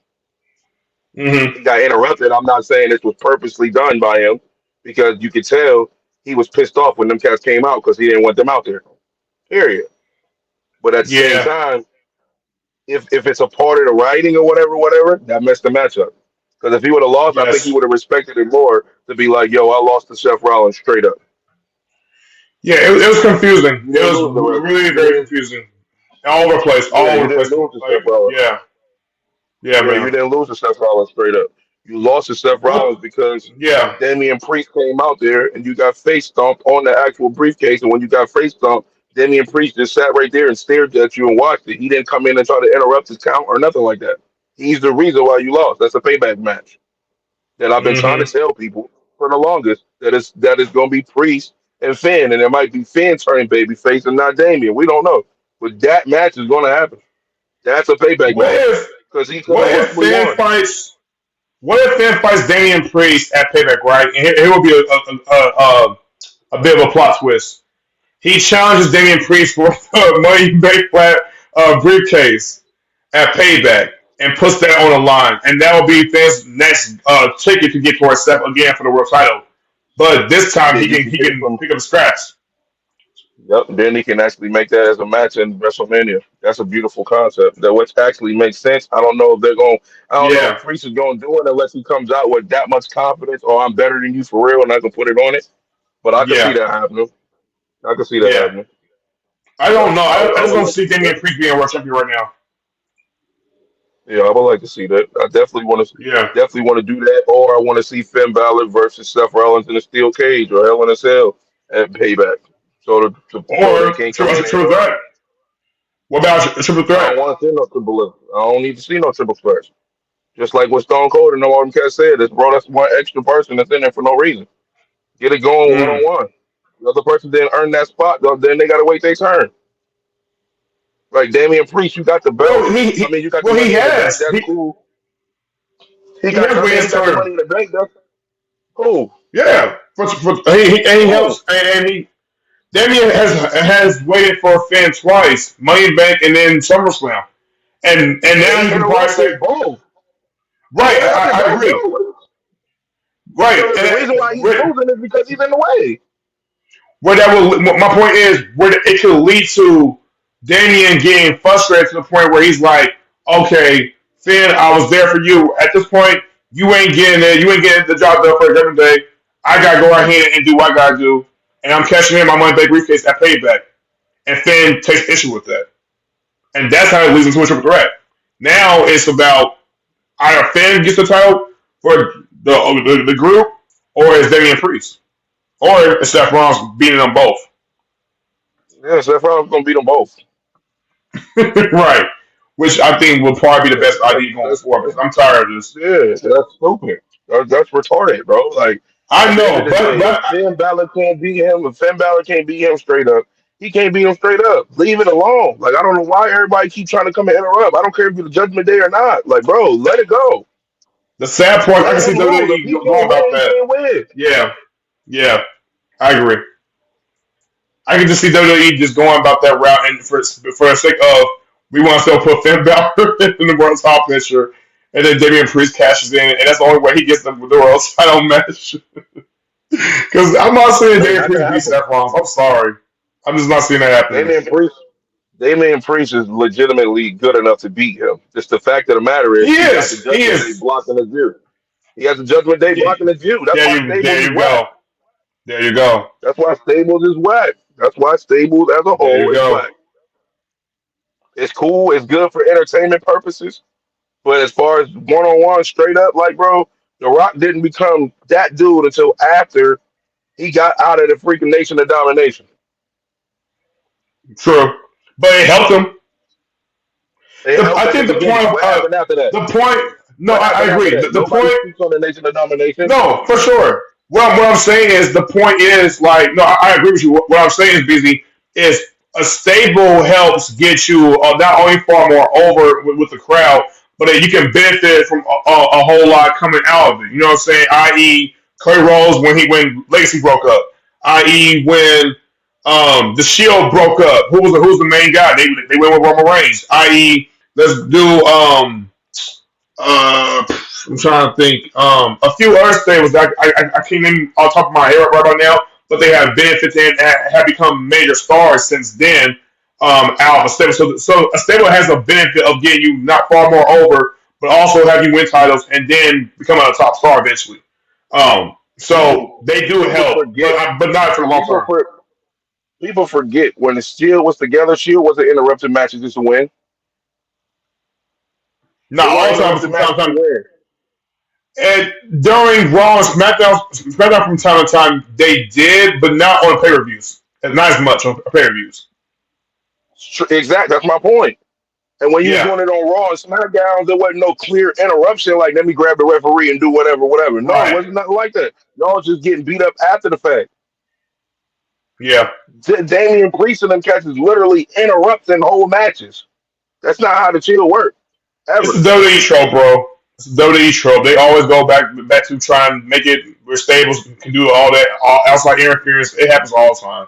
Mm-hmm. He got interrupted. I'm not saying this was purposely done by him because you could tell he was pissed off when them cats came out because he didn't want them out there. Period. But at the same Yeah. time, if it's a part of the writing or whatever, that messed the matchup. Because if he would have lost, I think he Yes. would have respected it more to be like, "Yo, I lost to Seth Rollins straight up." Yeah. It was confusing. You It didn't was lose the rest. really You very didn't. confusing. All over the place. All Yeah, over you the place. didn't lose to Like Seth Rollins. yeah. Yeah, Yeah, you man. didn't lose to Seth Rollins straight up. You lost to Seth What? Rollins because Yeah. Damian Priest came out there and you got face stomped on the actual briefcase. And when you got face stomped, Damian Priest just sat right there and stared at you and watched it. He didn't come in and try to interrupt his count or nothing like that. He's the reason why you lost. That's a payback match that I've been trying to Mm-hmm. tell people for the longest that is going to be Priest and Finn, and it might be Finn turning babyface and not Damian. We don't know, but that match is going to happen. That's a payback What match if because he could what have if rightfully Finn won. fights? What if Finn fights Damian Priest at Payback? Right, and here will be a bit of a plot twist. He challenges Damian Priest for the Money Bank Flat briefcase at Payback and puts that on the line, and that will be Finn's next ticket to get towards Seth again for the world title. But this And time then he you can can he get it can from. pick up the scraps. Yep. Then he can actually make that as a match in WrestleMania. That's a beautiful concept. That which actually makes sense. I don't know if they're going. I don't know if Yeah, Priest is going to do it unless he comes out with that much confidence, or I'm better than you for real, and I can put it on it. But I can see yeah, that happening. I can see that yeah. happening. I Yep. don't know. I I just would don't like to see see that. Damian Priest being a world champion right now. Yeah, I would like to see that. I Yeah, definitely want to do that, or I want to see Finn Balor versus Seth Rollins in a steel cage or Hell in a Cell at Payback. So they or can't come in and triple interrupt. threat. What about a triple I threat? don't want to see no triple. I don't need to see no triple threats. Just like what Stone Cold and no one can said, it's brought us one extra person that's in there for no reason. Get it going one Mm. on one. The other person didn't earn that spot, though, then they gotta wait their turn. Like Damian Priest, you got the belt. Well, I mean, you got the well he money in the bank. has That's cool. He he got. has I waited mean, his he got the turn. money in the bank. That's cool. Yeah, and he Cool. helps and he Damian has waited for Finn twice, Money in the Bank and then SummerSlam, and And now he you can probably say interrupted both. He right. interrupted I both, agree. though. Right, So the reason why he's losing is because he's in the way. where that will my point is where it could lead to Damian getting frustrated to the point where he's like, okay, Finn, I was there for you. At this point, you ain't getting it. You ain't getting the job done for a different day. I gotta go ahead and do what I gotta do, and I'm cashing in my money back briefcase at payback. And Finn takes issue with that, and that's how it leads into a triple threat. Now it's about either Finn gets the title for the group, or it's Damian Priest, or it's Seth Rollins beating them both. Yeah, Seth Rollins gonna beat them both. Right. Which I think will probably be the Yeah, best idea going forward because I'm tired of this. yeah, that's stupid. That's retarded, bro. Like I at the end of know, the day, but if Finn Balor can't beat him straight up, he can't beat him straight up. Leave it alone. Like I don't know why everybody keep trying to come and interrupt. I don't care if it's the Judgment Day or not. Like, bro, let it go. the sad part, I Let can see him lose. If he WWE going can't about win, he that. can't win. Yeah, yeah, I agree. I can just see WWE just going about that route, and for the sake of we want to still put Finn Balor in the world top picture, and then Damian Priest cashes in, and that's the only way he gets the world title match. Because I'm not seeing Hey, Damian not Priest gonna beat happen. Seth Rollins. I'm sorry, I'm just not seeing that happening. Damian Priest, Damian Priest is legitimately good enough to beat him. Just the fact of the matter He is, he got the is. He Judgment Day is. blocking his view. He has the Judgment Day Yeah, blocking his view. That's there why you. There Stables is you whack. go. There you go. That's why Stables is whack. That's why Stables as a There whole you is go. whack. It's cool. It's good for entertainment purposes. But as far as one on one, straight up, like bro, The Rock didn't become that dude until after he got out of the freaking Nation of Domination. True, but it helped him. It helped I at the think the beginning. point of What happened after that? the point. No, What I happened after agree. that? The Nobody point. speaks on the Nation of Domination. No, for sure. What I'm saying is the point is like no, I agree with you. What I'm saying is busy is a stable helps get you not only far more over with the crowd, but that you can benefit from a whole lot coming out of it. You know what I'm saying? I.e., Cody Rhodes when Legacy broke up. I.e., when the Shield broke up. Who's the main guy? They went with Roman Reigns. I.e., let's do uh, I'm trying to think. A few other stables that I can't name off the top of my head right about now, but they have benefited and have become major stars since then. Out of a stable, so a stable has a benefit of getting you not far more over, but also have you win titles and then become a top star eventually. So People they do people help, forget. but not for the long People term. for people forget when the Shield was together. Shield wasn't interrupted matches just to win. They Not all weren't the time, but interrupted from time matches to to time. win. And during Raw and SmackDown from time to time, they did, but not on pay per views. Not as much on pay per views. Exactly. That's my point. And when you was Yeah, doing it on Raw and SmackDown, there wasn't no clear interruption. Like, let me grab the referee and do whatever, whatever. No, it right. wasn't nothing like that. Y'all just getting beat up after the fact. Yeah, Damian Priest and them catches literally interrupting whole matches. That's not how the Shield work it's ever. the WWE trope, bro. It's the WWE trope. They always go back to try and make it where stables can do all that outside interference. It happens all the time.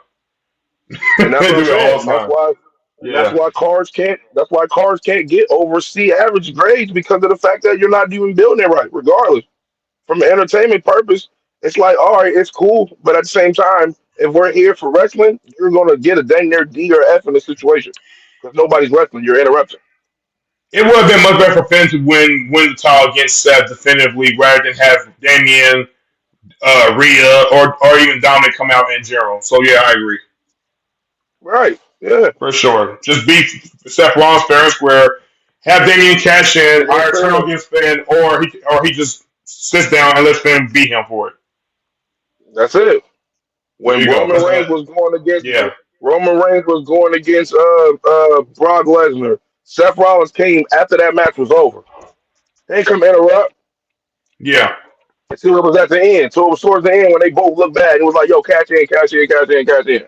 And that's They what I'm do it saying. all the And that's time. why. And that's Yeah, why cars can't. That's why cars can't get over C average grades because of the fact that you're not even building it right. Regardless, from an entertainment purpose, it's like all right, it's cool, but at the same time, if we're here for wrestling, you're gonna get a dang near D or F in this situation because nobody's wrestling. You're interrupting. it would have been much better for Finn to win the title against Seth definitively rather than have Damian, Rhea, or even Dominic come out in general. So yeah, I agree. Right? Yeah. For sure. Just beat Seth Rollins fair and square. Have Damian cash in, Yes, either turn sir. against Finn, or he just sits down and lets Finn beat him for it. That's it. There When you go. Roman Reigns was going against Yeah, Roman Reigns was going against Brock Lesnar, Seth Rollins came after that match was over. They didn't come interrupt yeah, until it was at the end. So it was towards the end when they both looked bad. It was like, yo, cash in, cash in, cash in, cash in.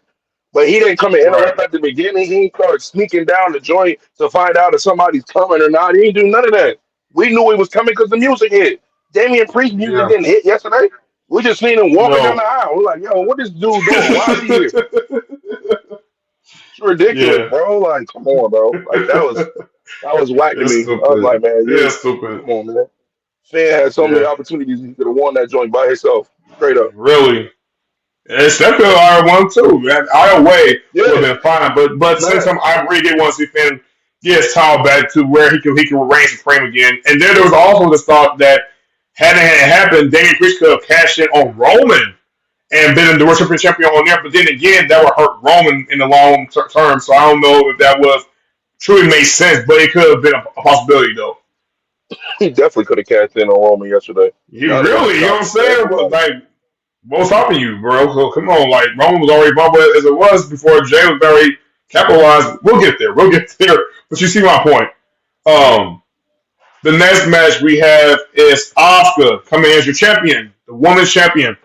But he didn't come and right. interrupt at the beginning. He started sneaking down the joint to find out if somebody's coming or not. He didn't do none of that. We knew he was coming because the music hit. Damian Priest music Yeah. didn't hit yesterday. We just seen him walking down No. the aisle. We're like, yo, what is dude doing? Why is he here? It's ridiculous, Yeah. bro. Like, come on, bro. Like that was whack to It's me. I was stupid. like, man, Yeah, you it's stupid. come on, man. Finn had so many Yeah. opportunities. He could have won that joint by himself, straight up. Really. And Steph could have won too. Man. Either way would Yeah, have been fine. But since man. I really did want to see Finn get his title back to where he can reign supreme again. And then there was also this thought that had it happened, Damian Priest could have cashed in on Roman and been the World Champion on there. But then again, that would hurt Roman in the long term. So I don't know if that was truly made sense, but it could have been a possibility though. He definitely could have cashed in on Roman yesterday. He That would have been a really, you know what shock. I'm Yes, it saying? was. Like, what's stopping you, bro? So come on, like Roman was already bumbled as it was before Jay was very capitalized. We'll get there. We'll get there. But you see my point. Um, the next match we have is Asuka coming as your champion, the women's champion.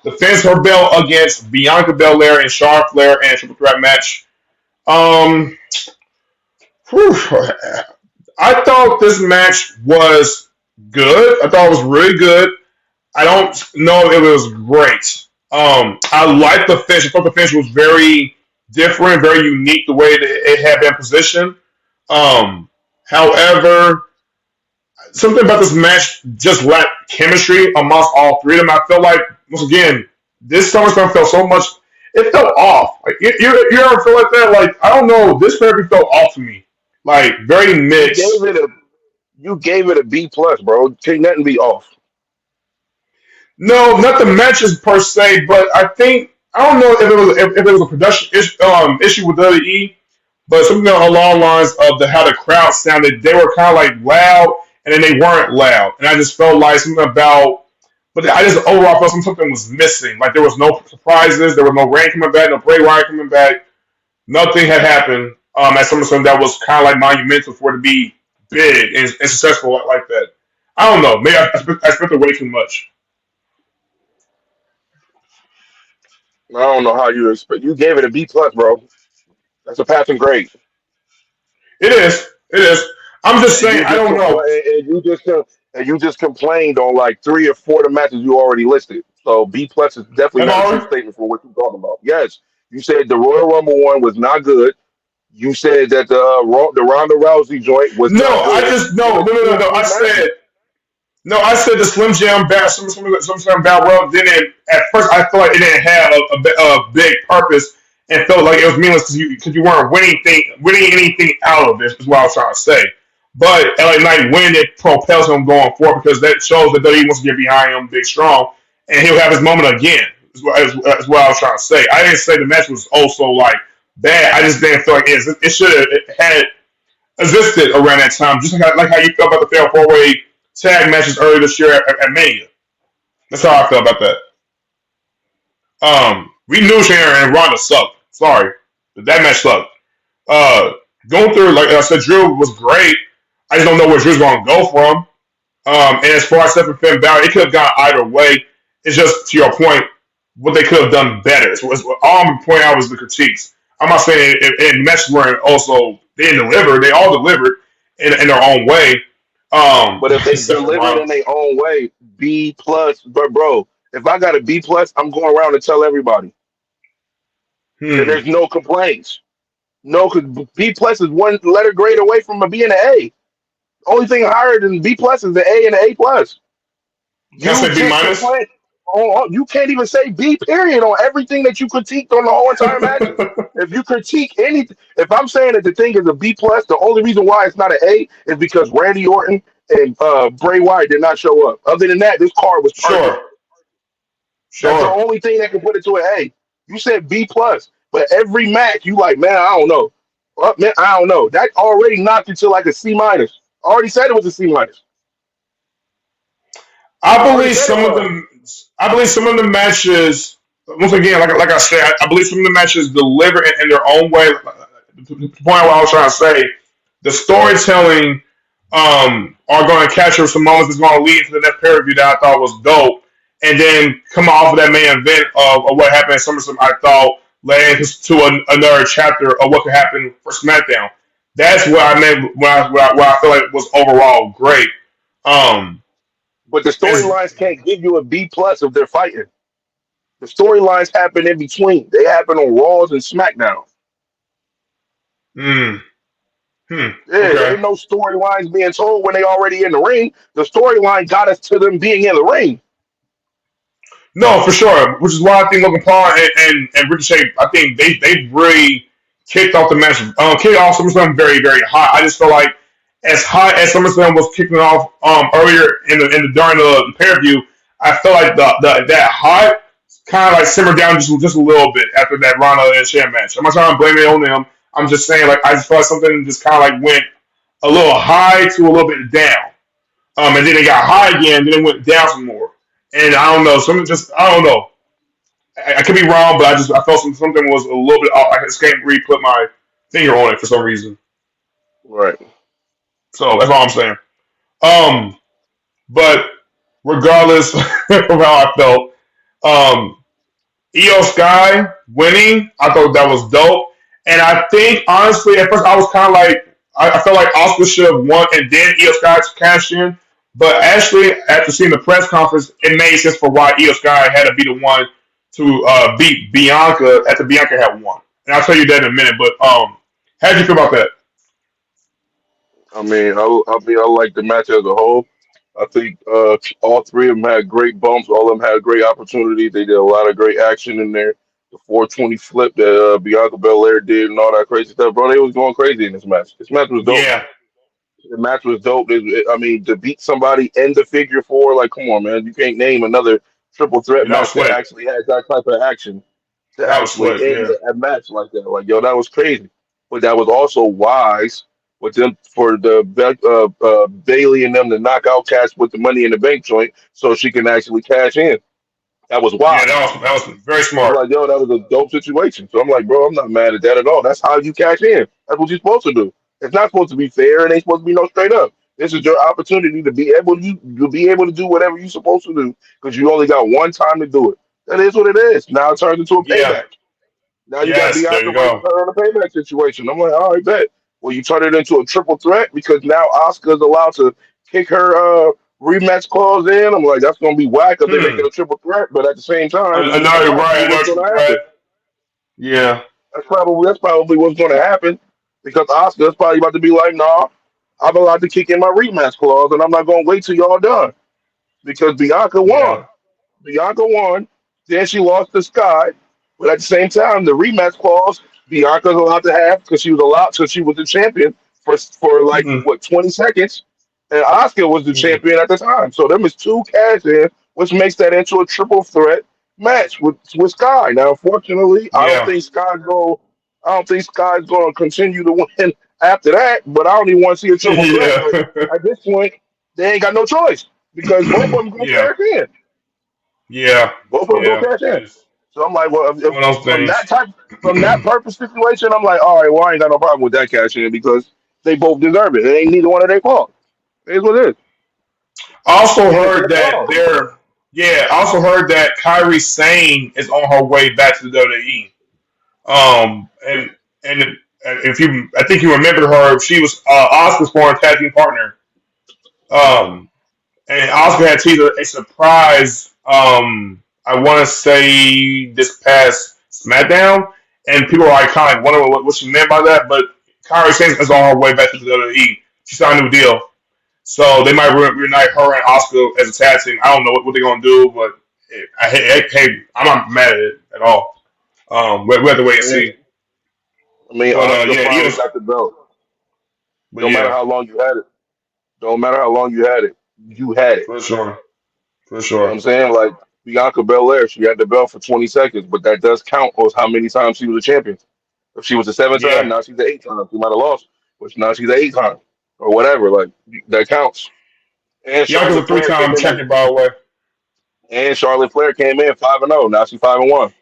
Defends her belt against Bianca Belair and Charlotte Flair in a triple threat match. Um, whew, I thought this match was good. I thought it was really good. I don't know if it was great. I like the finish. I thought the finish was very different, very unique the way that it had been positioned. However, something about this match just lacked chemistry amongst all three of them. I felt like once again, this SummerSlam felt so much. It felt off. Like you ever feel like that? Like I don't know, this therapy felt off to me. Like very You gave mixed. it a you gave it a B plus, bro. Can't nothing be off. No, not the matches per se, but I think I don't know if it was a production issue with WWE, but something along the lines of the how the crowd sounded. They were kind of like loud, and then they weren't loud, and I just felt like something about. But I just overall felt something was missing. Like there was no surprises, there was no Reign coming back, no Bray Wyatt coming back. Nothing had happened at SummerSlam that was kind of like monumental for it to be big and successful like that. I don't know. Maybe I expected way too much. I don't know how you expect. You gave it a B plus, bro. That's a passing grade. It is. It is. I'm just And saying. you I just don't know. and you just complained on like three or four of the matches you already listed. So B plus is definitely Have not a I true already? statement for what you're talking about. Yes, you said the Royal Rumble one was not good. You said that the Ronda Rousey joint was not No, I good. just You no, no, no, listed no, those no. three matches. I said the Slim Jim Bat, some Battle Royal didn't. At first, I felt like it didn't have a big purpose and felt like it was meaningless because you weren't winning anything out of it. Is what I was trying to say. But LA Knight winning it propels him going forward because that shows that WWE wants to get behind him, big strong, and he'll have his moment again. Is what I was trying to say. I didn't say the match was also like bad. I just didn't feel like it should have had existed around that time, just like how you felt about the Fatal 4-Way tag matches earlier this year at Mania. That's how I feel about that. We knew Sharon and Ronda sucked. Sorry, but that match sucked. Uh, Going through, like I said, Drew was great. I just don't know where Drew's going to go from. And as far as Stephen Finn Balor, it could have gone either way. It's just to your point, what they could have done better. So all I'm pointing out was the critiques. I'm not saying and matches weren't also they didn't deliver. They all delivered in their own way. But if they Except for delivered Ronda. in their own way, B plus. But bro, if I got a B plus, I'm going around and tell everybody. Then Hmm. there's no complaints. No, because B plus is one letter grade away from a B and an A. Only thing higher than B plus is the A and the A plus. Can I You say B can't minus? complain. You can't even say B period on everything that you critiqued on the whole entire matches. If you critique anything, if I'm saying that the thing is a B plus, the only reason why it's not an A is because Randy Orton and Bray Wyatt did not show up. Other than that, this card was perfect. Sure, That's the sure. only thing that can put it to an A. You said B plus, but every match you like, man, I don't know. Well, man, I don't know. That already knocked it to like a C minus. I already said it was a C minus. I I already believe said it some of was. them. I believe some of the matches. Once again, like I said, I believe some of the matches deliver in their own way. The point what I was trying to say, the storytelling are going to capture some moments that's going to lead to the next pay per view that I thought was dope, and then come off of that main event of what happened at SummerSlam. I thought led to another chapter of what could happen for SmackDown. That's what I meant when I feel like was overall great. Um, But the as storylines can't give you a B plus if they're fighting. The storylines happen in between. They happen on Raws and SmackDown. mm, Yeah, there okay. ain't no storylines being told when they already in the ring. The storyline got us to them being in the ring. No, for sure. Which is why I think Logan Paul and Ricochet, I think they really kicked off the match. Kicked off SummerSlam very very hot. I just feel like as hot as SummerSlam was kicking off earlier in the during the pay per view, I feel like the that hot kind of like simmered down just a little bit after that Ronda and Sham match. I'm not trying to blame it on them. I'm just saying like I just feel like something just kind of like went a little high to a little bit down. And then it got high again, then it went down some more. And I don't know, something just I don't know. I could be wrong, but I felt something was a little bit off. I just can't really put my finger on it for some reason. Right. So that's all I'm saying. Um, but regardless of how I felt, um, Io Sky winning, I thought that was dope. And I think honestly, at first I was kind of like I felt like Oscar should have won and then Io Sky cashed in. But actually, after seeing the press conference, it made sense for why Io Sky had to be the one to beat Bianca after Bianca had won. And I'll tell you that in a minute. But how did you feel about that? I like the match as a whole. I think all three of them had great bumps. All of them had great opportunities. They did a lot of great action in there. The 420 flip that Bianca Belair did and all that crazy stuff, bro. They was going crazy in this match. This match was dope. Yeah, The match was dope. I mean, to beat somebody in the figure four, like, come on, man. You can't name another triple threat yeah, that was match that slick. actually had that type of action to That was actually slick. end Yeah, a match like that. Like, yo, that was crazy. But that was also wise with them for the Bailey and them to knock out Cash with the Money in the Bank joint so she can actually cash in. That was yeah, wise. that was very I was smart. like, yo, that was a dope situation. So I'm like, bro, I'm not mad at that at all. That's how you cash in. That's what you're supposed to do. It's not supposed to be fair and ain't supposed to be no straight up. This is your opportunity to be able to do whatever you're supposed to do because you only got one time to do it. That is what it is. Now it turns into a Yeah, payback. Now you got yes, there Bianca you versus go. her in a payback situation. I'm like, all right, bet. Well, you turn it into a triple threat because now Oscar's allowed to kick her rematch clause in. I'm like, that's gonna be whack if they make it Hmm. a triple threat. But at the same time, I know that's you're right. probably I know what's what gonna you're happen. right. Yeah, That's probably what's gonna happen because Oscar's probably about to be like, nah, I'm allowed to kick in my rematch clause, and I'm not gonna wait till y'all done because Bianca yeah. won. Bianca won. Then she lost to Sky. But at the same time, the rematch clause Bianca's allowed to have because she was allowed because she was the champion for like Hmm. what 20 seconds, and Oscar was the Hmm. champion at the time. So them is two cash in, which makes that into a triple threat match with Sky. Now, unfortunately, Yeah, I don't think Sky's going to continue to win after that. But I don't even want to see a triple threat. yeah, But at this point, they ain't got no choice because both of them going to yeah, cash in. yeah, Both of them go yeah. cash in. It's So I'm like, well, one of those from things. from that purpose situation, I'm like, all right, well, I ain't got no problem with that cash in because they both deserve it. It ain't neither one of their fault. It is what it is. Also It is heard their that fault. they're yeah. Also heard that Kyrie Sane is on her way back to the WWE. And if you, I think you remember her. She was Oscar's former tag team partner. Um, and Oscar had teased a surprise. I want to say this past SmackDown, and people are like kind of wondering what she meant by that. But Kyrie Sane is on her way back to the WWE. She signed a new deal. So they might reunite her and Oscar as a tag team. I don't know what they're gonna do, but hey, I'm not mad at it at all. We have to wait and Yeah. see. I mean, But Oscar yeah, finally yes, got the belt. but No matter yeah, how long you had it. Don't matter how long you had it. You had it. for sure, for You know what sure. I'm saying? Like Bianca Belair, she had the belt for 20 seconds, but that does count as how many times she was a champion. If she was a seven time, Yeah, now she's the eight time. She might have lost, but now she's the eight time or whatever. Like that counts. And Bianca's a Charlotte Flair came three-time in at champion, by the way. And Charlotte Flair came in 5-0. Now she's 5-1.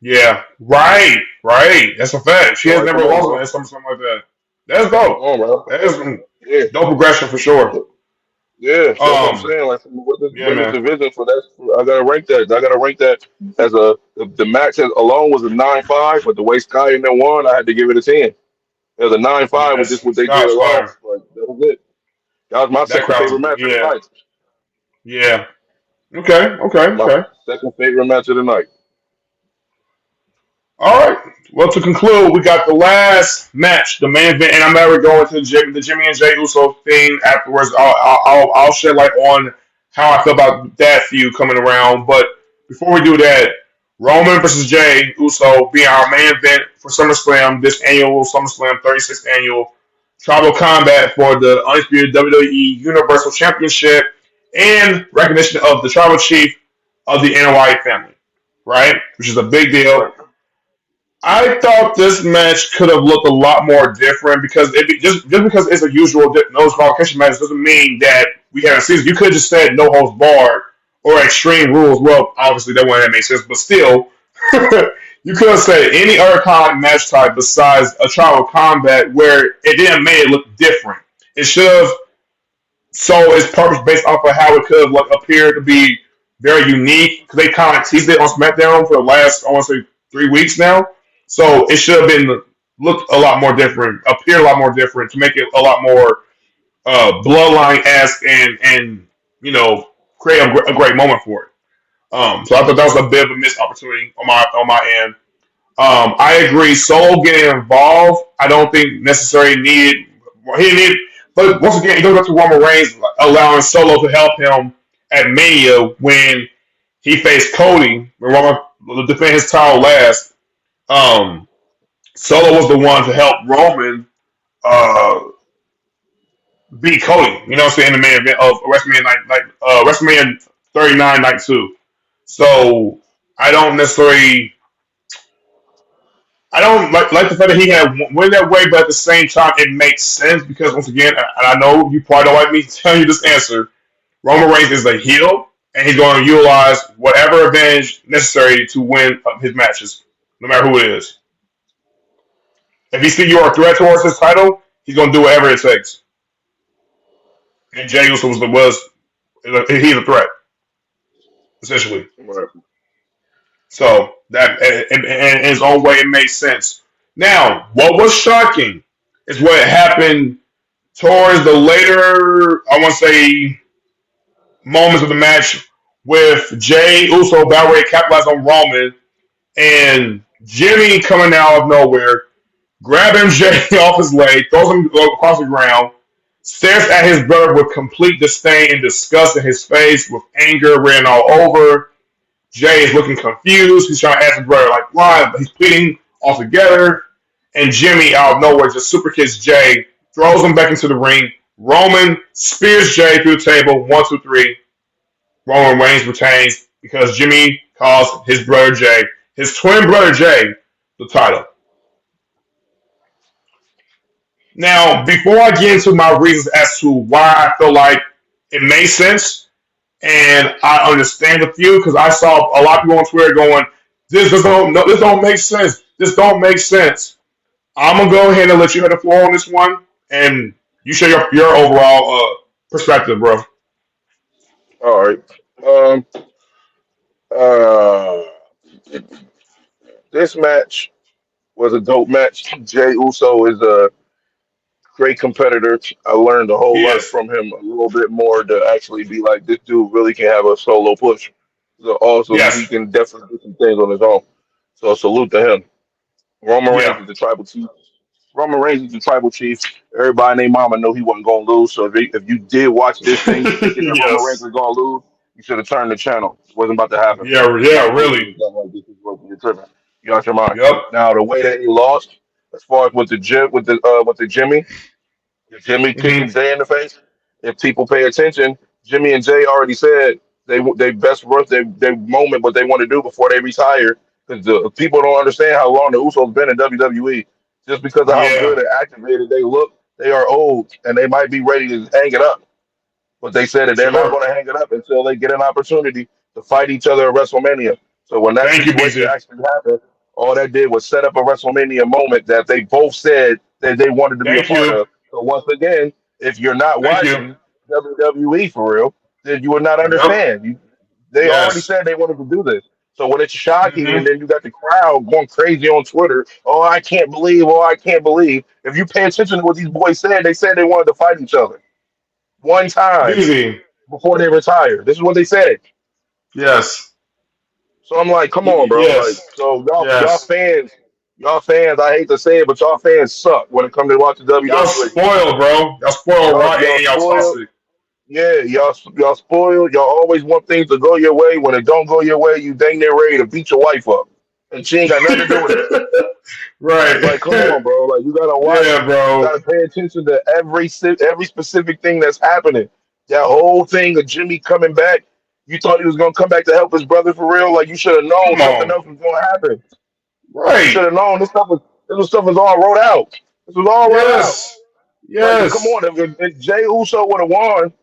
Yeah, right, right. That's a fact. She So has like, never come on, lost bro. on something like that. That's dope. Come on, bro. That is Yeah, dope progression for sure. yeah. So that's what I'm Um, saying. Like with the yeah, women's man, division for that, I gotta rank that. I gotta rank that as the match alone was a 9-5, but the way Sky and them won, I had to give it a 10. It was a 9-5 with just yes, what they did Scott's alone. fire. Like that was it. That was my That second crowd favorite was match of the yeah, night. yeah. Okay, okay, My okay. second favorite match of the night. All right. Well, to conclude, we got the last match, the main event, and I'm never going to the Jimmy and Jay Uso thing afterwards. I'll shed light on how I feel about that feud coming around. But before we do that, Roman versus Jay Uso being our main event for SummerSlam, this annual SummerSlam 36th annual tribal combat for the undisputed WWE Universal Championship and recognition of the tribal chief of the NY family, right? Which is a big deal. Right. I thought this match could have looked a lot more different because just because it's a usual no disqualification match doesn't mean that we haven't seen it. You could have just said no holds barred or extreme rules. Well, obviously that wouldn't make sense, but still, you could have said any other kind of match type besides a tribal combat where it didn't make it look different. It should have so its purpose based off of how it could have like appeared to be very unique because they kind of teased it on SmackDown for the last I want to say 3 weeks now. So it should have been looked a lot more different, appeared a lot more different to make it a lot more bloodline esque and you know create a great moment for it. So I thought that was a bit of a missed opportunity on my end. I agree. Solo getting involved, I don't think necessarily needed. he didn't. But once again, it goes back to Roman Reigns allowing Solo to help him at Mania when he faced Cody when Roman defended his title last. Um, Solo was the one to help Roman uh, beat Cody. You know what I'm saying? In the main event of WrestleMania 39 Night 2. So I don't necessarily. I don't like the fact that he had went that way, but at the same time, it makes sense because once again, and I know you probably don't like me telling you this answer. Roman Reigns is a heel, and he's going to utilize whatever advantage necessary to win his matches, no matter who it is. If he sees you're a threat towards his title, he's going to do whatever it takes. And Jey Uso he's a threat essentially. Right. So that in his own way, it makes sense. Now, what was shocking is what happened towards the later, I want to say, moments of the match with Jey Uso about ready to capitalize on Roman and Jimmy coming out of nowhere, grabbing Jey off his leg, throws him across the ground, stares at his brother with complete disdain and disgust in his face, with anger written all over. Jey is looking confused. He's trying to ask his brother, like, why? But he's pleading altogether. And Jimmy, out of nowhere, just super kicks Jey, throws him back into the ring. Roman spears Jey through the table. 1, 2, 3. Roman Reigns retains because Jimmy calls his brother Jey, his twin brother Jey, the title. Now, before I get into my reasons as to why I feel like it makes sense, and I understand the few because I saw a lot of people on Twitter going, this don't make sense. This don't make sense." I'm gonna go ahead and let you have the floor on this one, and you share your overall perspective, bro. All right. Um. Uh. This match was a dope match. Jey Uso is a great competitor. I learned a whole He lot is. from him, a little bit more to actually be like, this dude really can have a solo push. So also, he Yes. can definitely do some things on his own. So salute to him. Roman Reigns Yeah. is the tribal chief. Roman Reigns is the tribal chief. Everybody and their mama know he wasn't going to lose. So if you did watch this thing thinking that Roman Reigns Yes. was going to lose, you should have turned the channel. It wasn't about to happen. Yeah. You're Yeah. not losing Really. to something like this. You're tripping. You out your mind. Yep. Now the way that he lost, as far as with the Jimmy kicking Hmm. Jay in the face. If people pay attention, Jimmy and Jay already said they best work their moment what they want to do before they retire. Because the people don't understand how long the Usos been in WWE. Just because of how good Yeah. and activated they look, they are old and they might be ready to hang it up. But they said that they're not Sure. going to hang it up until they get an opportunity to fight each other at WrestleMania. So when that Thank you, situation BC. actually happened, all that did was set up a WrestleMania moment that they both said that they wanted to be a Thank part you. of. So once again, if you're not Thank you. watching WWE for real, then you would not Yep. understand. They already Yes. said they wanted to do this. So when it's shocking, and Hmm. then you got the crowd going crazy on Twitter, oh I can't believe, oh I can't believe. If you pay attention to what these boys said, they said they wanted to fight each other one time BC. before they retire. This is what they said. Yes. So I'm like, come on, bro. Like, Yes. so Yes. y'all fans. I hate to say it, but y'all fans suck when it comes to watching Y'all WWE. spoiled, bro. Y'all spoiled right Y'all and y'all spoiled. toxic. Yeah, y'all spoiled. Y'all always want things to go your way. When it don't go your way, you dang near ready to beat your wife up, and she ain't got nothing to do with it. Right. Like, come on, bro. Like, you gotta watch. Yeah, You bro. gotta pay attention to every specific thing that's happening. That whole thing of Jimmy coming back. You thought he was gonna come back to help his brother for real. Like, you should have known Come something on. else was gonna happen. You Right. should have known this stuff was all wrote out. This was all wrote out. Yes. Like, come Yes. on, if Jay Uso would have won,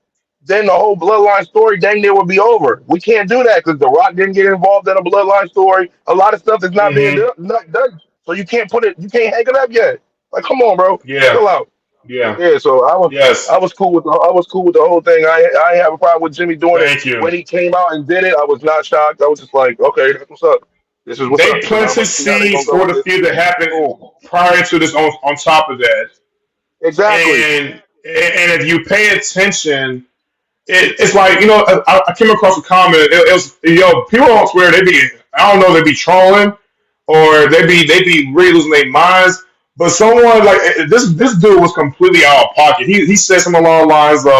then the whole bloodline story dang near would be over. We can't do that because The Rock didn't get involved in a bloodline story. A lot of stuff is not being Hmm. not done. So you can't hang it up yet. Like, come on, bro, Yeah. chill out. Yeah. Yeah, so I Yes. was cool with the whole thing. I ain't have a problem with Jimmy doing it Thank you. when he came out and did it. I was not shocked. I was just like, okay, that's what's up. This is what's They up. So now planted let's see how they seeds gonna go for with the this. feud that happened Cool. prior to this on top of that. Exactly. And if you pay attention, it's like, I came across a comment. It was, people on Twitter, I don't know, they be trolling or they be really losing their minds. But someone like this dude was completely out of pocket. He said something along the lines of,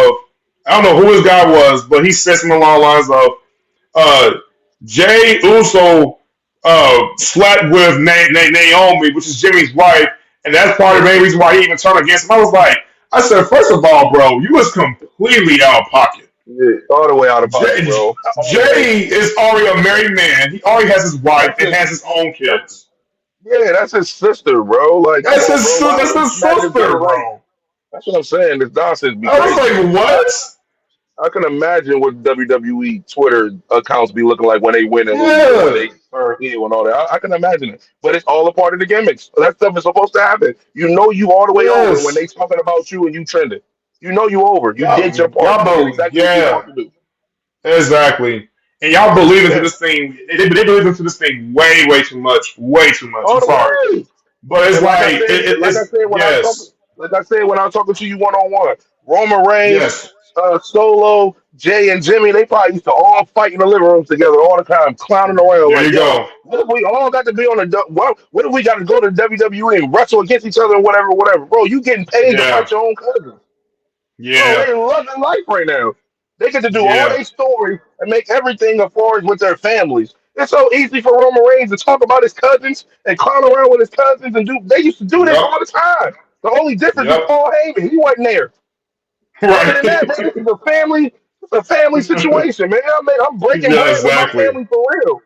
I don't know who this guy was, but he said something along the lines of, uh, Jay Uso slept with Naomi, which is Jimmy's wife, and that's part of the main reason why he even turned against him. I was like, I said, first of all, bro, you was completely out of pocket. Yeah, all the way out of pocket, Jay, bro. All the way. Jay is already a married man. He already has his wife That's and his. has his own That's, kids. yeah, that's his sister, bro. Like, come on, bro. Why That's would his you imagine being sister, right? bro. That's what I'm saying. This nonsense be I was crazy. like, what? I can imagine what WWE Twitter accounts be looking like when they win and lose and when Yeah, they turn heel and all that. I can imagine it. But it's all a part of the gimmicks. That stuff is supposed to happen. You know you all the way over when yes. they talking about you and you trending. You know you over. You did your part. Y'all, You did exactly what you were yeah, supposed to do. exactly. And y'all believe into Yeah. this thing. They believe into this thing way too much, way too much. I'm All the sorry, way. but it's And like it's yes, like I said when I was talking to you one on one, Roman Reigns, yes, Solo, Jay, and Jimmy, they probably used to all fight in the living room together all the time, clowning around there like, you yo, go. what if we all got to be on what if we got to go to WWE and wrestle against each other and whatever? Bro, you getting paid to Yeah, fight your own cousins. Bro, yeah, they loving life right now. They get to do all yeah, their story and make everything as far as with their families. It's so easy for Roman Reigns to talk about his cousins and clown around with his cousins and do. They used to do this yep, all the time. The only difference is yep, Paul Heyman. He wasn't there. Other right. than that, bro, this is a family. It's a family situation, man. I'm breaking Yeah, bread with my exactly. family for real.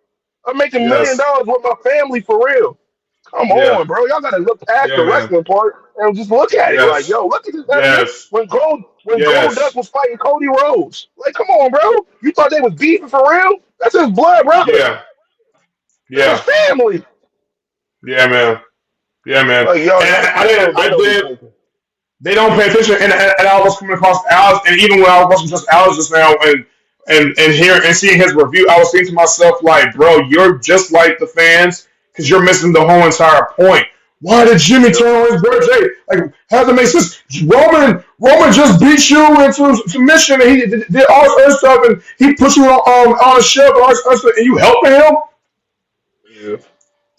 I'm making Yes, $1 million with my family for real. Come yeah, on, bro. Y'all gotta look past yeah, the man. wrestling part and just look at it. Like, Yes, yo, look at this heavy man. yes, When Gold Dust yes, was fighting Cody Rhodes. Like, come on, bro. You thought they was beefing for real? That's his blood brother. yeah, That's his yeah, family. yeah, man. Yeah, man. Like, yo, And they don't I be did. thinking. They don't pay attention, and I was coming across Alex, and even when I was watching just Alex just now, and hearing and seeing his review, I was thinking to myself, like, bro, you're just like the fans because you're missing the whole entire point. Why did Jimmy Yep. turn on his brother Jay? Like, how does it make sense? Roman just beat you into submission, and he did all this other stuff, and he put you on a shelf and all this other stuff, and you helping him. Yeah.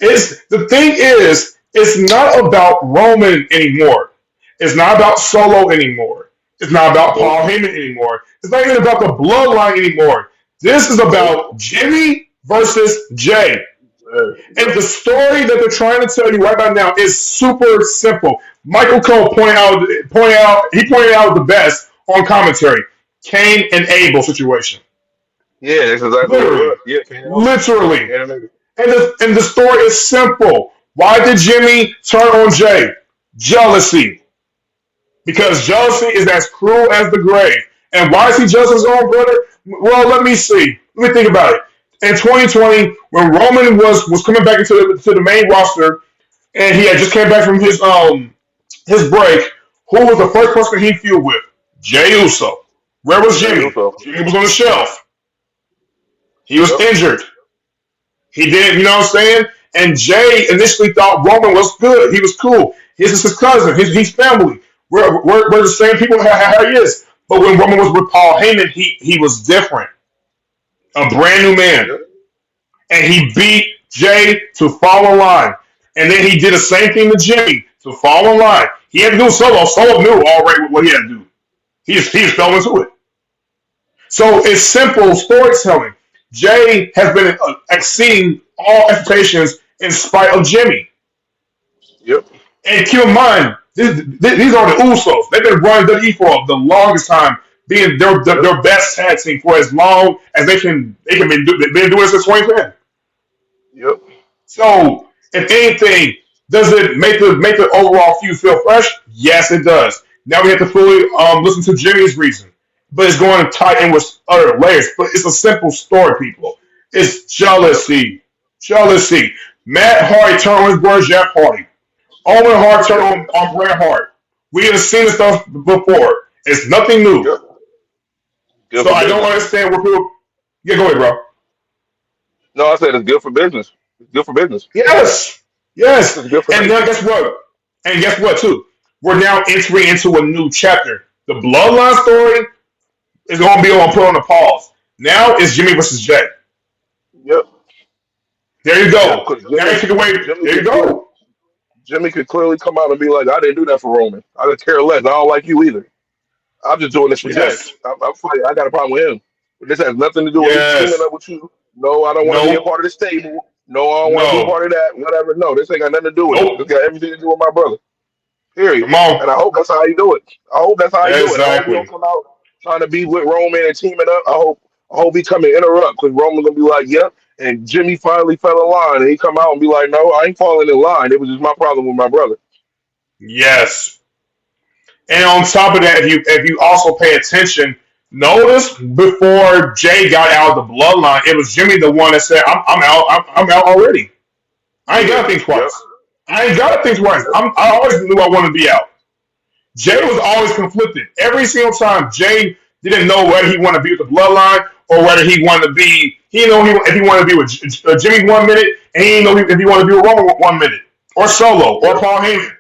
It's the thing is, it's not about Roman anymore. It's not about Solo anymore. It's not about Nope. Paul Heyman anymore. It's not even about the bloodline anymore. This is Nope. about Jimmy versus Jay. And Yep. the story that they're trying to tell you right about now is super simple. Michael Cole he pointed out the best on commentary. Cain and Abel situation. Yeah, that's exactly what it Literally. was. Yeah, Kane and Owen. Literally. Kane and Owen. And the story is simple. Why did Jimmy turn on Jay? Jealousy. Because jealousy is as cruel as the grave. And why is he jealous of his own brother? Well, let me see. Let me think about it. In 2020, when Roman was coming back into to the main roster, and he had just came back from his break, who was the first person he feuded with? Jey Uso. Where was Jay Jimmy? Uso. Jimmy was on the shelf. He was Yep. injured. He did, you know what I'm saying? And Jay initially thought Roman was good. He was cool. He's his cousin. He's family. We're the same people how he is. But when Roman was with Paul Heyman, he was different. A brand new man. Yep. And he beat Jay to fall in line. And then he did the same thing to Jimmy to fall in line. He had to do Solo. Solo knew already what he had to do. He just fell into it. So it's simple storytelling. Jay has been exceeding all expectations in spite of Jimmy. Yep. And keep in mind, these are the Usos. They've been running WWE for the longest time, being Yep. their best tag team for as long as been doing it since 2010. Yep. So, if anything, does it make the overall feud feel fresh? Yes, it does. Now we have to fully listen to Jimmy's reason, but it's going to tie in with other layers. But it's a simple story, people. It's Yep. jealousy, jealousy. Matt Hardy turned on his brother Jeff Hardy. Owen Hart turned on Bret Hart. We have seen this stuff before. It's nothing new. Yep. Good So for I don't business. understand where people. Yeah, go ahead, bro. No, I said it's good for business. It's good for business. Yes, yes. It's good for And then business. guess what? And guess what too? We're now entering into a new chapter. The bloodline story is going to be on put on a pause. Now it's Jimmy versus Jay. Yep. There you Yep. go. Because Now you Jimmy, take away. Jimmy There you can prove. go. Jimmy could clearly come out and be like, I didn't do that for Roman. I could care less. I don't like you either. I'm just doing this for Jay. Yes. I'm fighting. I got a problem with him. But this has nothing to do with me teaming Yes. up with you. No, I don't want to be a Nope. part of this stable. No, I don't want to be No. part of that. Whatever. No, this ain't got nothing to do with it. This Nope. got everything to do with my brother. Period. Come on. And I hope that's how you do it. I hope that's how you do it. I hope he don't Exactly. come out trying to be with Roman and teaming up. I hope he come and interrupt because Roman gonna be like, yep. And Jimmy finally fell in line, and he come out and be like, no, I ain't falling in line. It was just my problem with my brother. Yes. And on top of that, if you also pay attention, notice before Jay got out of the bloodline, it was Jimmy the one that said, I'm out. I'm out already. I ain't Yeah. got to think Yep. twice. I ain't got to think twice. Yep. I always knew I wanted to be out. Jay Yep. was always conflicted. Every single time, Jay didn't know whether he wanted to be with the bloodline or whether he wanted to be. He didn't know if he wanted to be with Jimmy 1 minute, and he didn't know if he wanted to be with Roman 1 minute, or Solo, or Yep. Paul Heyman.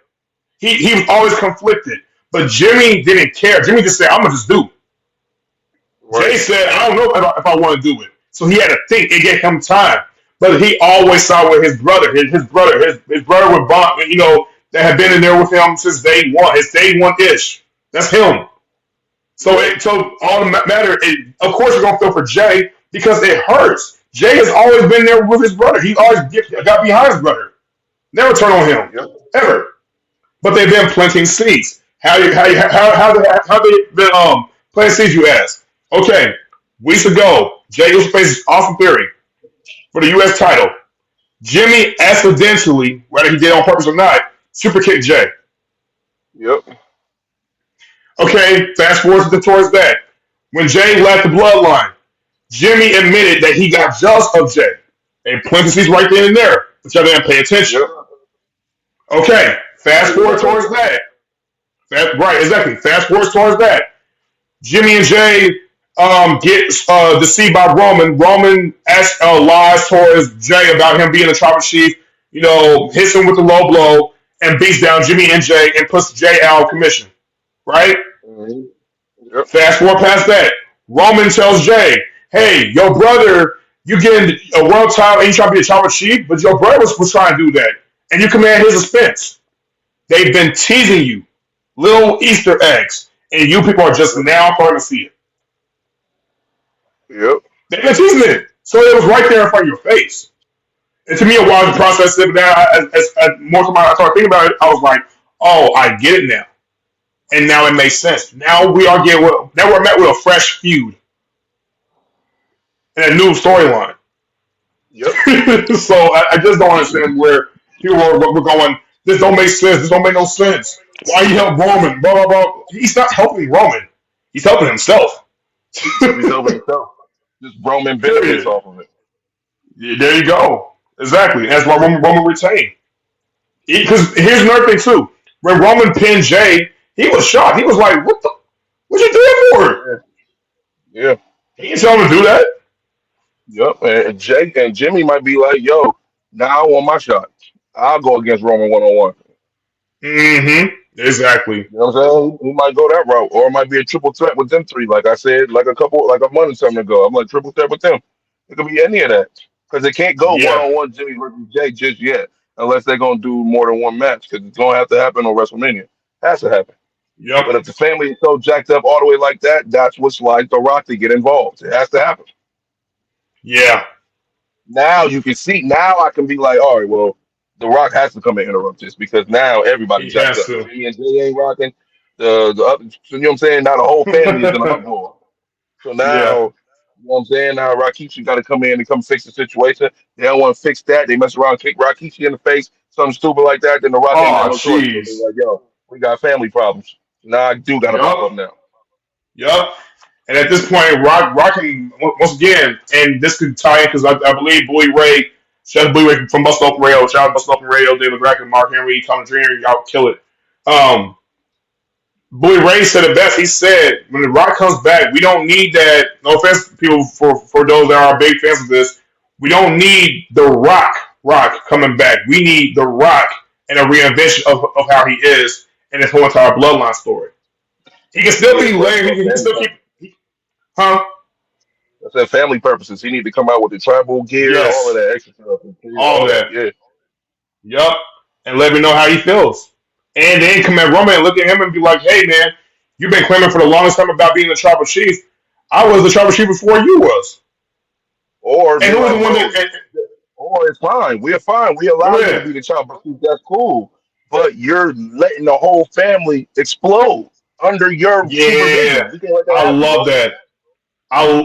He was always conflicted. But Jimmy didn't care. Jimmy just said, "I'm gonna just do." Right. Jay said, "I don't know if I want to do it." So he had to think. It gave him time. But he always saw with his brother, his brother with Bond, that had been in there with him since day one. It's day one ish. That's him. So Yep. all the matter, of course, you're gonna feel for Jay because it hurts. Jay has always been there with his brother. He always got behind his brother. Never turn on him Yep. ever. But they've been planting seeds. How they been planting seeds? You ask. Okay, weeks ago, Jay used to face Austin Theory for the U.S. title. Jimmy accidentally, whether he did it on purpose or not, super kicked Jay. Yep. Okay, fast forward towards that. When Jay left the bloodline, Jimmy admitted that he got jealous of Jay. And parentheses right then and there, which I didn't pay attention. Yep. Okay, I fast forward remember. towards that. Right, exactly. Fast forward towards that. Jimmy and Jay get deceived by Roman. Roman lies towards Jay about him being the tribal chief, hits him with the low blow and beats down Jimmy and Jay and puts Jay out of commission. Right? Mhm. Yep. Fast forward past that. Roman tells Jay, hey, your brother, you getting a world title and you trying to be a tribal chief, but your brother was trying to do that. And you command his expense. They've been teasing you. Little Easter eggs. And you people are just Yep. now starting to see it. Yep. They've been teasing it. So it was right there in front of your face. And to me, a while to process it, but now, as more time I started thinking about it, I was like, oh, I get it now. And now it makes sense. Now now we're met with a fresh feud and a new storyline. Yep. So I just don't understand where people were going. This don't make sense. This don't make no sense. Why he help Roman? Blah blah blah. He's not helping Roman. He's helping himself. Yep. He's helping himself. Just Roman benefits Period. off of it. Yeah, there you go. Exactly. That's why Roman retained. Because here's another thing too. When Roman pinned Jay, he was shocked. He was like, What you doing for?" Yeah. Yeah. He didn't tell him to do that. Yep. And Jake and Jimmy might be like, yo, now I want my shot. I'll go against Roman 1-on-1. Mm-hmm. Exactly. You know what I'm saying? We might go that route, or it might be a triple threat with them three. Like I said, like a month or something ago. I'm like triple threat with them. It could be any of that because they can't go one Yeah. on one Jimmy versus Jay just yet, unless they're gonna do more than one match because it's gonna have to happen on WrestleMania. Has to happen. Yep. But if the family is so jacked up all the way like that, that's what slides the Rock to get involved. It has to happen. Yeah. Now you can see. Now I can be like, all right, well, The Rock has to come and interrupt this because now everybody He jacked has up. to. Jimmy and Jay ain't rocking. The other, you know what I'm saying? Now the whole family is in an uproar. So Yeah. now, you know what I'm saying? Now Rikishi got to come in and come fix the situation. They don't want to fix that. They mess around, kick Rikishi in the face, something stupid like that. Then The Rock ain't got Oh, no choice. So they're jeez. like, yo, we got family problems. Now I do got to pop up Yep. now. Yep. And at this point, Rocking once again, and this could tie in because I believe Bully Ray, shout out to Bully Ray from Bustle Open Radio, shout out to Bustle Open Radio, David Rack, Mark Henry, Tom Jr., y'all kill it. Um, Bully Ray said it best. He said, when The Rock comes back, we don't need that. No offense, people, for those that are big fans of this, we don't need The Rock coming back. We need The Rock and a reinvention of how he is and his whole entire bloodline story. He can still Yeah, be for lame. He can family still keep, purposes. huh? I said family purposes. He need to come out with the tribal gear, all of Yes, that extra stuff. And all all that. that. Yeah. Yup. and let me know how he feels. And then come at Roman and look at him and be like, hey, man, you've been claiming for the longest time about being the tribal chief. I was the tribal chief before you was. Or And be who was the like, one that. bro, or it's fine. We're fine. We Go allow you to ahead. be the chopper. That's cool. But you're letting the whole family explode under your Yeah, supervision. We can't let that I happen, love bro. that.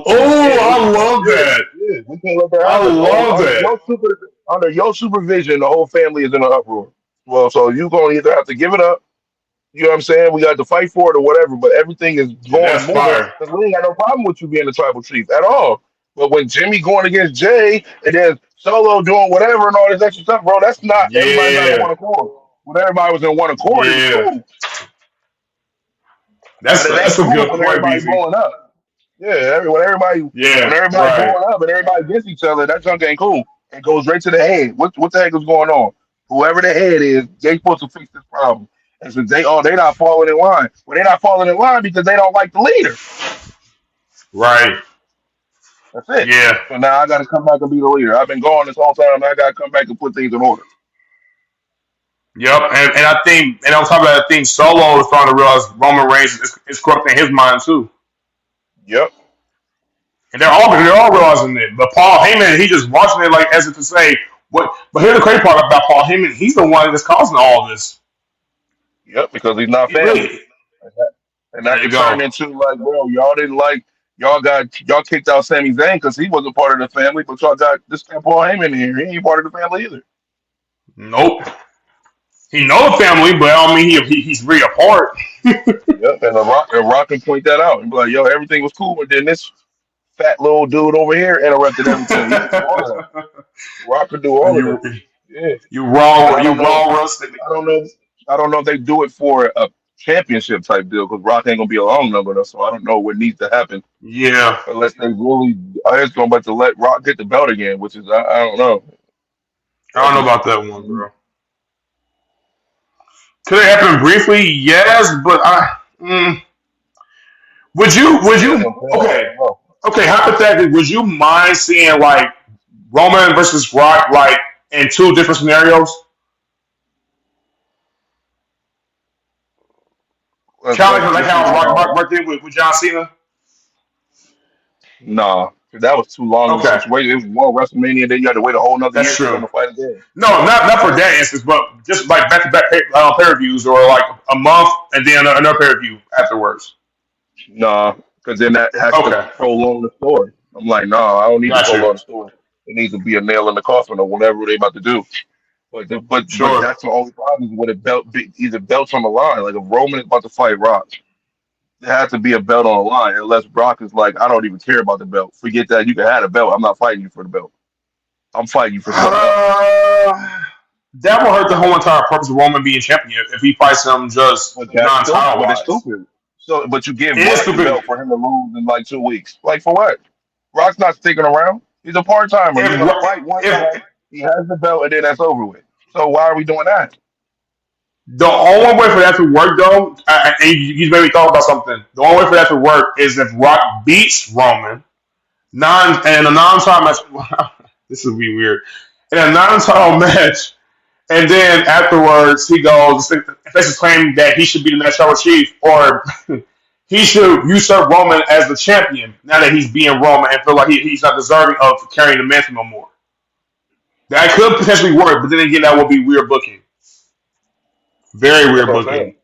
We can't. I love Yeah, that. yeah. We can't let that I happen. So love that. under your supervision, the whole family is in an uproar. Well, so you gonna either have to give it up. You know what I'm saying? We got to fight for it or whatever. But everything is And going that's moving fire. because we ain't got no problem with you being the tribal chief at all. But when Jimmy going against Jay and then Solo doing whatever and all this extra stuff, bro, that's not everybody's not in Yeah, one accord. When everybody was in one accord, it was yeah. cool. But it That's ain't a cool good when point, everybody BC. blowing up. Yeah, when Yeah, everybody right. blowing up and everybody against each other, that junk ain't cool. It goes right to the head. What the heck is going on? Whoever the head is, they supposed to fix this problem. And since they not falling in line. Well, they not falling in line because they don't like the leader. Right. That's it. Yeah. So now I got to come back and be the leader. I've been gone this whole time. I got to come back and put things in order. Yep. And I think, and on top of that, I think Solo is starting to realize Roman Reigns is corrupting his mind too. Yep. And they're all realizing it. But Paul Heyman, he just watching it like as if to say, what? But here's the crazy part about Paul Heyman. He's the one that's causing all this. Yep. Because he's not He family. really. And There that you could go. turn into like, bro, y'all kicked out Sami Zayn because he wasn't part of the family, but y'all got this guy Paul Heyman in here. He ain't part of the family either. Nope. He know the family, but I don't mean he's really a part. Yep. And Rock can point that out and be like, yo, everything was cool, but then this fat little dude over here interrupted everything. He can do all of that. Rock can do all of you that. Yeah. you But raw I you don't know. raw rusted. I don't know. I don't know if they do it for a championship type deal because Rock ain't gonna be a long number, though, so I don't know what needs to happen Yeah, unless they really. I just going about to let Rock get the belt again, which is I don't know. I That's don't know just about that one, bro. Could it happen briefly? Yes, but would yeah, that's you what I'm saying. I okay don't know. hypothetically would you mind seeing like Roman versus Rock like in two different scenarios? Kind of like Let's how see. Rock did with John Cena. Nah, that was too long of a Okay, situation. It was one WrestleMania, then you had to wait a whole another that's year for them true. to fight again. No, not for that instance, but just like back to back pay per views or like a month and then another pay per view afterwards. Nah, because then that has to Okay, prolong the story. I'm like, nah, I don't need to got you. prolong the story. It needs to be a nail in the coffin or whatever they about to do. But Sure. that's the only problem with a either belts on the line. Like if Roman is about to fight Rock, there has to be a belt on the line. Unless Brock is like, I don't even care about the belt. Forget that. You can have a belt. I'm not fighting you for the belt. I'm fighting you for something else. Uh, that will hurt the whole entire purpose of Roman being champion if he fights him just But that's stupid. non-title But it's wise. stupid. So, but you give It is Brock the stupid. belt for him to lose in like 2 weeks. Like for what? Brock's not sticking around. He's a part timer. He's gonna fight one If time. He has the belt, and then that's over with. So why are we doing that? the only way for that to work, though, and you made me thought about something. The only way for that to work is if Rock beats Roman in a non-title match. This would be weird. In a non-title match, and then afterwards he goes, basically claiming that he should be the next tribal chief, or he should usurp Roman as the champion now that he's being Roman and feel like he's not deserving of carrying the mantle no more. That could potentially work, but then again, that would be weird booking. Very That's weird what I'm booking. saying.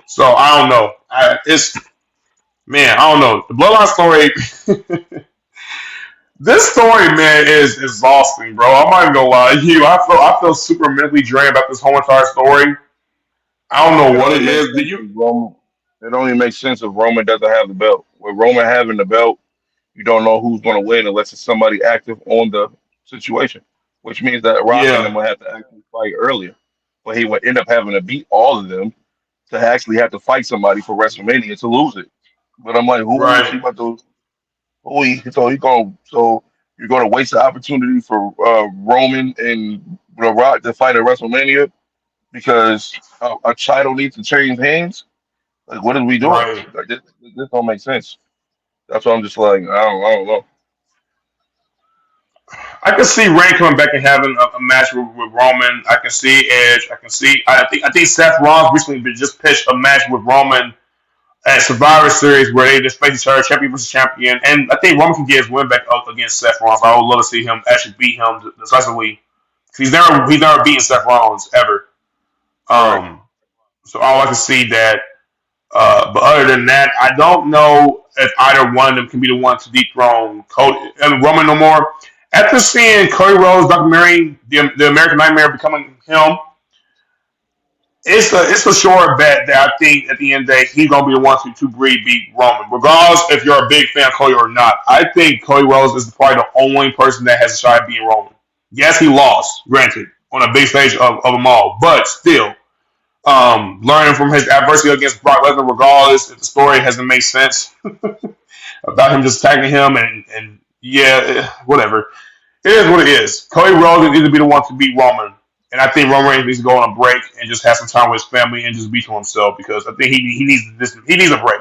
So I don't know. It's man, I don't know. The Bloodline story. This story, man, is exhausting, bro. I'm not even gonna lie to you. I feel super mentally drained about this whole entire story. I don't know It what only it makes is. Did sense you? if Roman. It only makes sense if Roman doesn't have the belt. With Roman having the belt, you don't know who's going to win unless it's somebody active on the situation, which means that Rock and them Yeah. will have to actually fight earlier. But he would end up having to beat all of them to actually have to fight somebody for WrestleMania to lose it. But I'm like, who is he Right. about to? So you're going to waste the opportunity for Roman and The Rock to fight at WrestleMania because a title needs to change hands. Like, what are we doing? Right. Like, this don't make sense. That's why I'm just like, I don't know. I can see Reigns coming back and having a match with Roman. I can see Edge. I can see. I think Seth Rollins recently just pitched a match with Roman at Survivor Series where they just face each other, champion versus champion, and I think Roman can get his win back up against Seth Rollins. I would love to see him actually beat him decisively. He's never beaten Seth Rollins ever. Right. Um, so I would like to see that. But other than that, I don't know if either one of them can be the one to dethrone Cody and Roman no more. After seeing Cody Rhodes documentary, the American Nightmare becoming him, it's a sure bet that I think at the end of the day he's gonna be the one to beat Roman, regardless if you're a big fan of Cody or not. I think Cody Rhodes is probably the only person that has a shot at beating Roman. Yes, he lost, granted, on a big stage of them all, but still, learning from his adversity against Brock Lesnar, regardless if the story hasn't made sense about him just attacking him and yeah, whatever. It is what it is. Cody Rhodes needs to be the one to beat Roman, and I think Roman Reigns needs to go on a break and just have some time with his family and just be to himself because I think he needs this. He needs a break.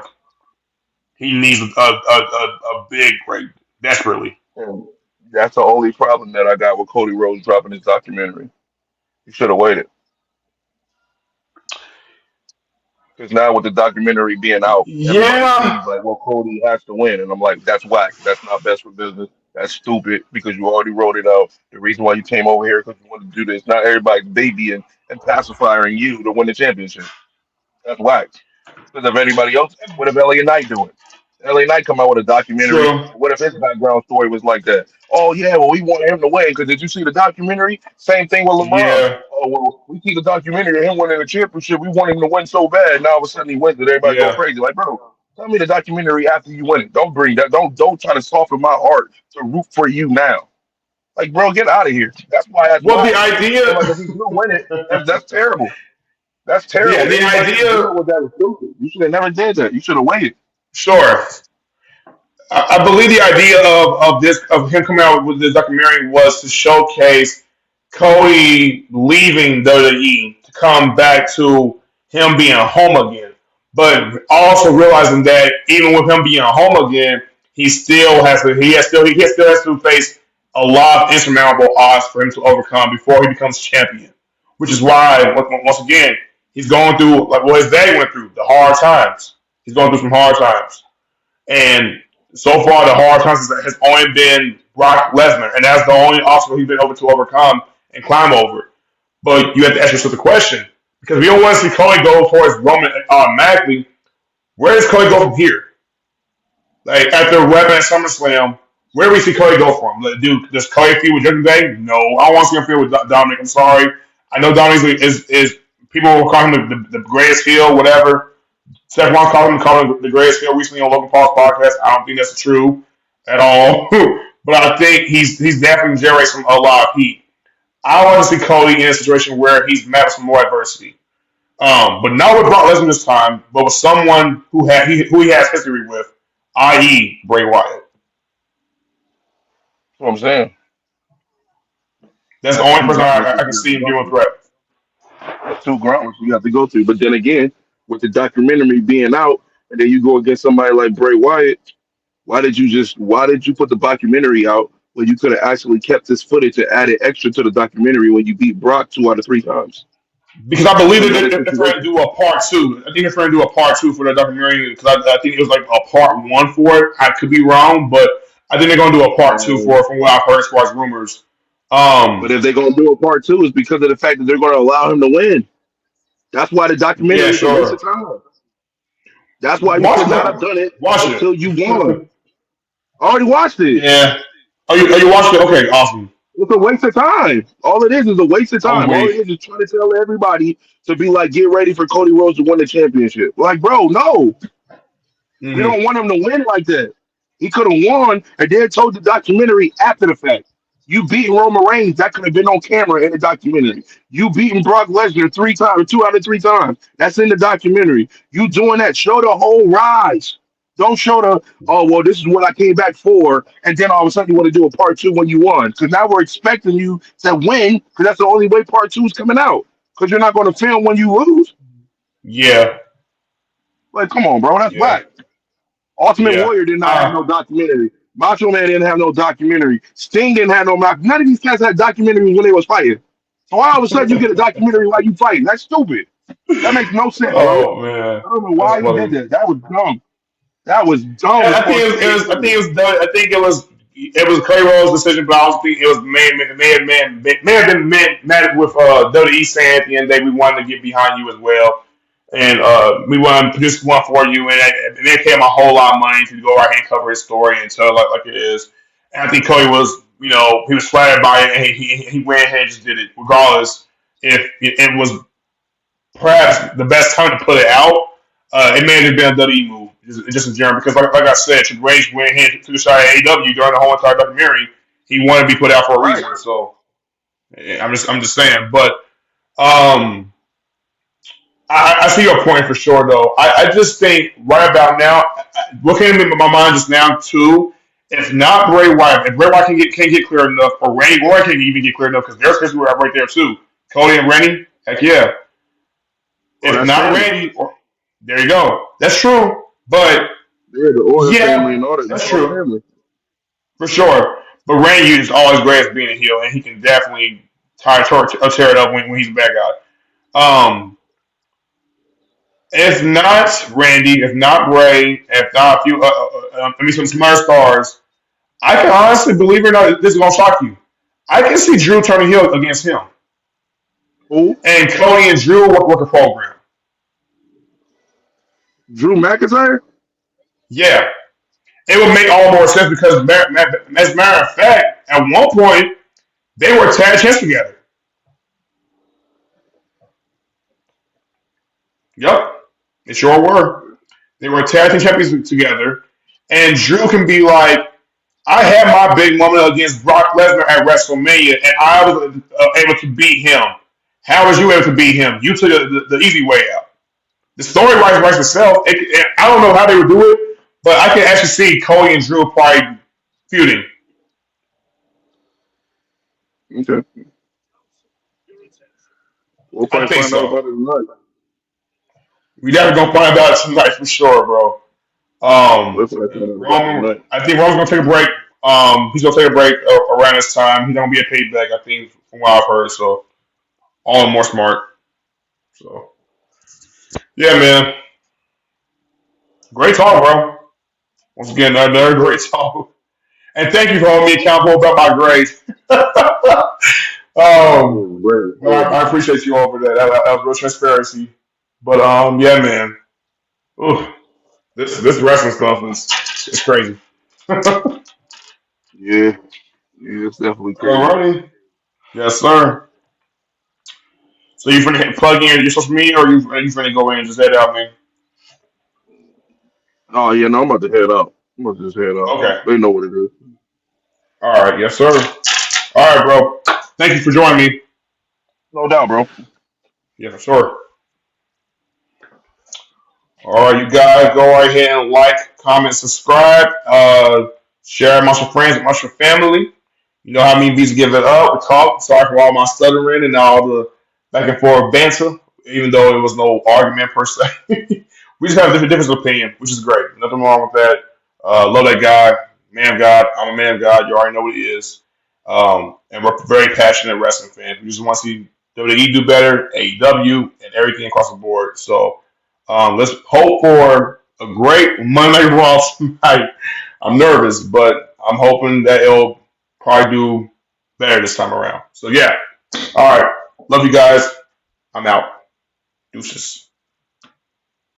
He needs a big break desperately. And that's the only problem that I got with Cody Rhodes dropping his documentary. He should have waited. Because now with the documentary being out, everybody Yeah, sees like, well, Cody has to win, and I'm like, that's whack. That's not best for business. That's stupid because you already wrote it out. The reason why you came over here because you wanted to do this. Not everybody's baby and pacifying you to win the championship. That's whack. Because if anybody else, what if LA Knight doing? LA Knight come out with a documentary. true. What if his background story was like that? Oh yeah, well we want him to win because did you see the documentary? Same thing with LeBron. Yeah, Oh well, we see the documentary of him winning the championship. We want him to win so bad. Now all of a sudden he wins it. Everybody go yeah. crazy. Like bro, tell me the documentary after you win it. Don't bring that. Don't try to soften my heart to root for you now. Like bro, get out of here. That's why that's Well, the whack. I'm like idea, if he do win it, that's terrible. That's yeah, terrible. the Anybody who idea. deal with that is stupid. You should have never did that. You should have waited. Sure, I believe the idea of him coming out with this documentary was to showcase Cody leaving WWE to come back to him being home again, but also realizing that even with him being home again, he still has to face a lot of insurmountable odds for him to overcome before he becomes champion. Which is why once again he's going through like what his dad went through the hard times. He's going through some hard times. And so far, the hard times has only been Brock Lesnar, and that's the only obstacle he's been able to overcome and climb over. But you have to ask yourself the question because we don't want to see Cody go towards Roman automatically. Where does Cody go from here? Like after Weapon at SummerSlam, where do we see Cody go from? Like, does Cody feud with Judgment Day? No, I don't want to see him feud with Dominic. I'm sorry. I know Dominic is people will call him the greatest heel, whatever. Seth Rollins called him the greatest heel recently on Logan Paul's podcast. I don't think that's true at all. But I think he's definitely generating a lot of heat. I want to see Cody in a situation where he's met with some more adversity. But not with Brock Lesnar this time, but with someone who he has history with, i.e. Bray Wyatt. That's what I'm saying. That's the That's only two person groundless I that can you have see to him go giving a through. threat. That's two groundless you have to go through. But then again, with the documentary being out, and then you go against somebody like Bray Wyatt, why did you put the documentary out when you could have actually kept this footage and added extra to the documentary when you beat Brock 2 out of 3 times? Because I believe In that better they're trying to situation. do a part two. I think they're trying to do a part two for the documentary because I think it was like a part one for it. I could be wrong, but I think they're going to do a part two Uh, for it from what I've heard as far as rumors. but Um, if they're gonna do a part two, it's because of the fact that they're gonna allow him to win. That's why the yeah, documentary is a waste of sure. time. That's why you Watch should it not have though. done it Watch until you won. it. I already watched it. Yeah. You watched it? Okay, awesome. It's a waste of time. All it is a waste of I'm time. All weak. it is trying to tell everybody to be like, get ready for Cody Rhodes to win the championship. Like, bro, no, we Hmm. don't want him to win like that. He could have won and then told the documentary after the fact. You beating Roman Reigns, that could have been on camera in the documentary. You beating Brock Lesnar 3 times, 2 out of 3 times. That's in the documentary. You doing that, show the whole rise. Don't show the, oh, well, this is what I came back for. And then all of a sudden you want to do a part two when you won. Because now we're expecting you to win because that's the only way part two is coming out. Because you're not going to film when you lose. Yeah. Like, come on, bro, that's Yeah. whack. Ultimate Yeah. Warrior did not have no documentary. Macho Man didn't have no documentary. Sting didn't have no. None of these cats had documentaries when they was fighting. So why all of a sudden you get a documentary while you fighting? That's stupid. That makes no sense, bro. Oh man, I don't know that's why he did funny. that. That was dumb. That was dumb Yeah, as I think far as it was. I think creativity. it was done. I think it was Clay Rowe's decision, but I also think it was may have been met with WWE saying at the end of the day we wanted to get behind you as well, and we want to produce one for you, and they pay him a whole lot of money to go out here and cover his story and tell it like it is. And I think Cody was, he was flattered by it, and he went ahead and just did it, regardless if it was perhaps the best time to put it out. It may have been a WWE move, just in general, because like I said, Triple H went ahead and took a shot at AEW during the whole entire documentary. He wanted to be put out for a Right. reason. So I'm just saying. But um, I see your point for sure, though. I just think right about now, what came into my mind just now too. If not Bray Wyatt, if Bray Wyatt can't get clear enough, or Randy Orton can't even get clear enough, because there's history right there too. Cody and Randy, heck yeah. Oh, If that's not family. Randy, there you go. That's true. But Yeah, the Orton family yeah, and all that. That's that's all true family. for sure. But Randy is always great at being a heel, and he can definitely tear it up when he's a bad guy. If not Randy, if not Bray, if not a few, some other stars, I can honestly, believe it or not, this is gonna shock you. I can see Drew turning heel against him, Who? and Cody and Drew work a program. Drew McIntyre? Yeah, it would make all more sense because, as a matter of fact, at one point they were tag champs together. Yep, they sure were. They were tag team champions together, and Drew can be like, "I had my big moment against Brock Lesnar at WrestleMania, and I was able to beat him. How was you able to beat him? You took the easy way out." The story writes itself. I don't know how they would do it, but I can actually see Cody and Drew probably feuding. Okay. We'll I probably think find out so. about it tonight. We never gonna find out tonight for sure, bro. We'll probably find out about it Roman, tonight. I think Roman's gonna take a break. He's gonna take a break around this time. He's gonna be a payback, I think, from what I've heard. So all the more smart. So yeah, man, great talk, bro. Once again, another great talk. And thank you for holding me accountable about my grades. Oh, great. But I appreciate you all for that. That was real transparency. But yeah, man. Ooh, this wrestling stuff is crazy. Yeah. Yeah, it's definitely crazy. Alrighty. Yes, sir. So you finna plug in your social media, or you finna go in and just head out, man? Oh, yeah, no, I'm about to head out. I'm about to just head out. Okay. They know what it is. All right. Yes, sir. All right, bro. Thank you for joining me. No doubt, bro. Yes, sir. All right, you guys, go right ahead and like, comment, subscribe, share amongst your friends, amongst your family. You know how many views give it up. We talk. Sorry for all my stuttering and all the back and forth banter, even though it was no argument per se. We just have a difference of opinion, which is great. Nothing wrong with that. Love that guy, man of God. I'm a man of God. You already know what he is. And we're very passionate wrestling fans. We just want to see WWE do better, AEW, and everything across the board. So let's hope for a great Monday Night Raw tonight. I'm nervous, but I'm hoping that it'll probably do better this time around. So yeah. All right. Love you guys. I'm out. Deuces.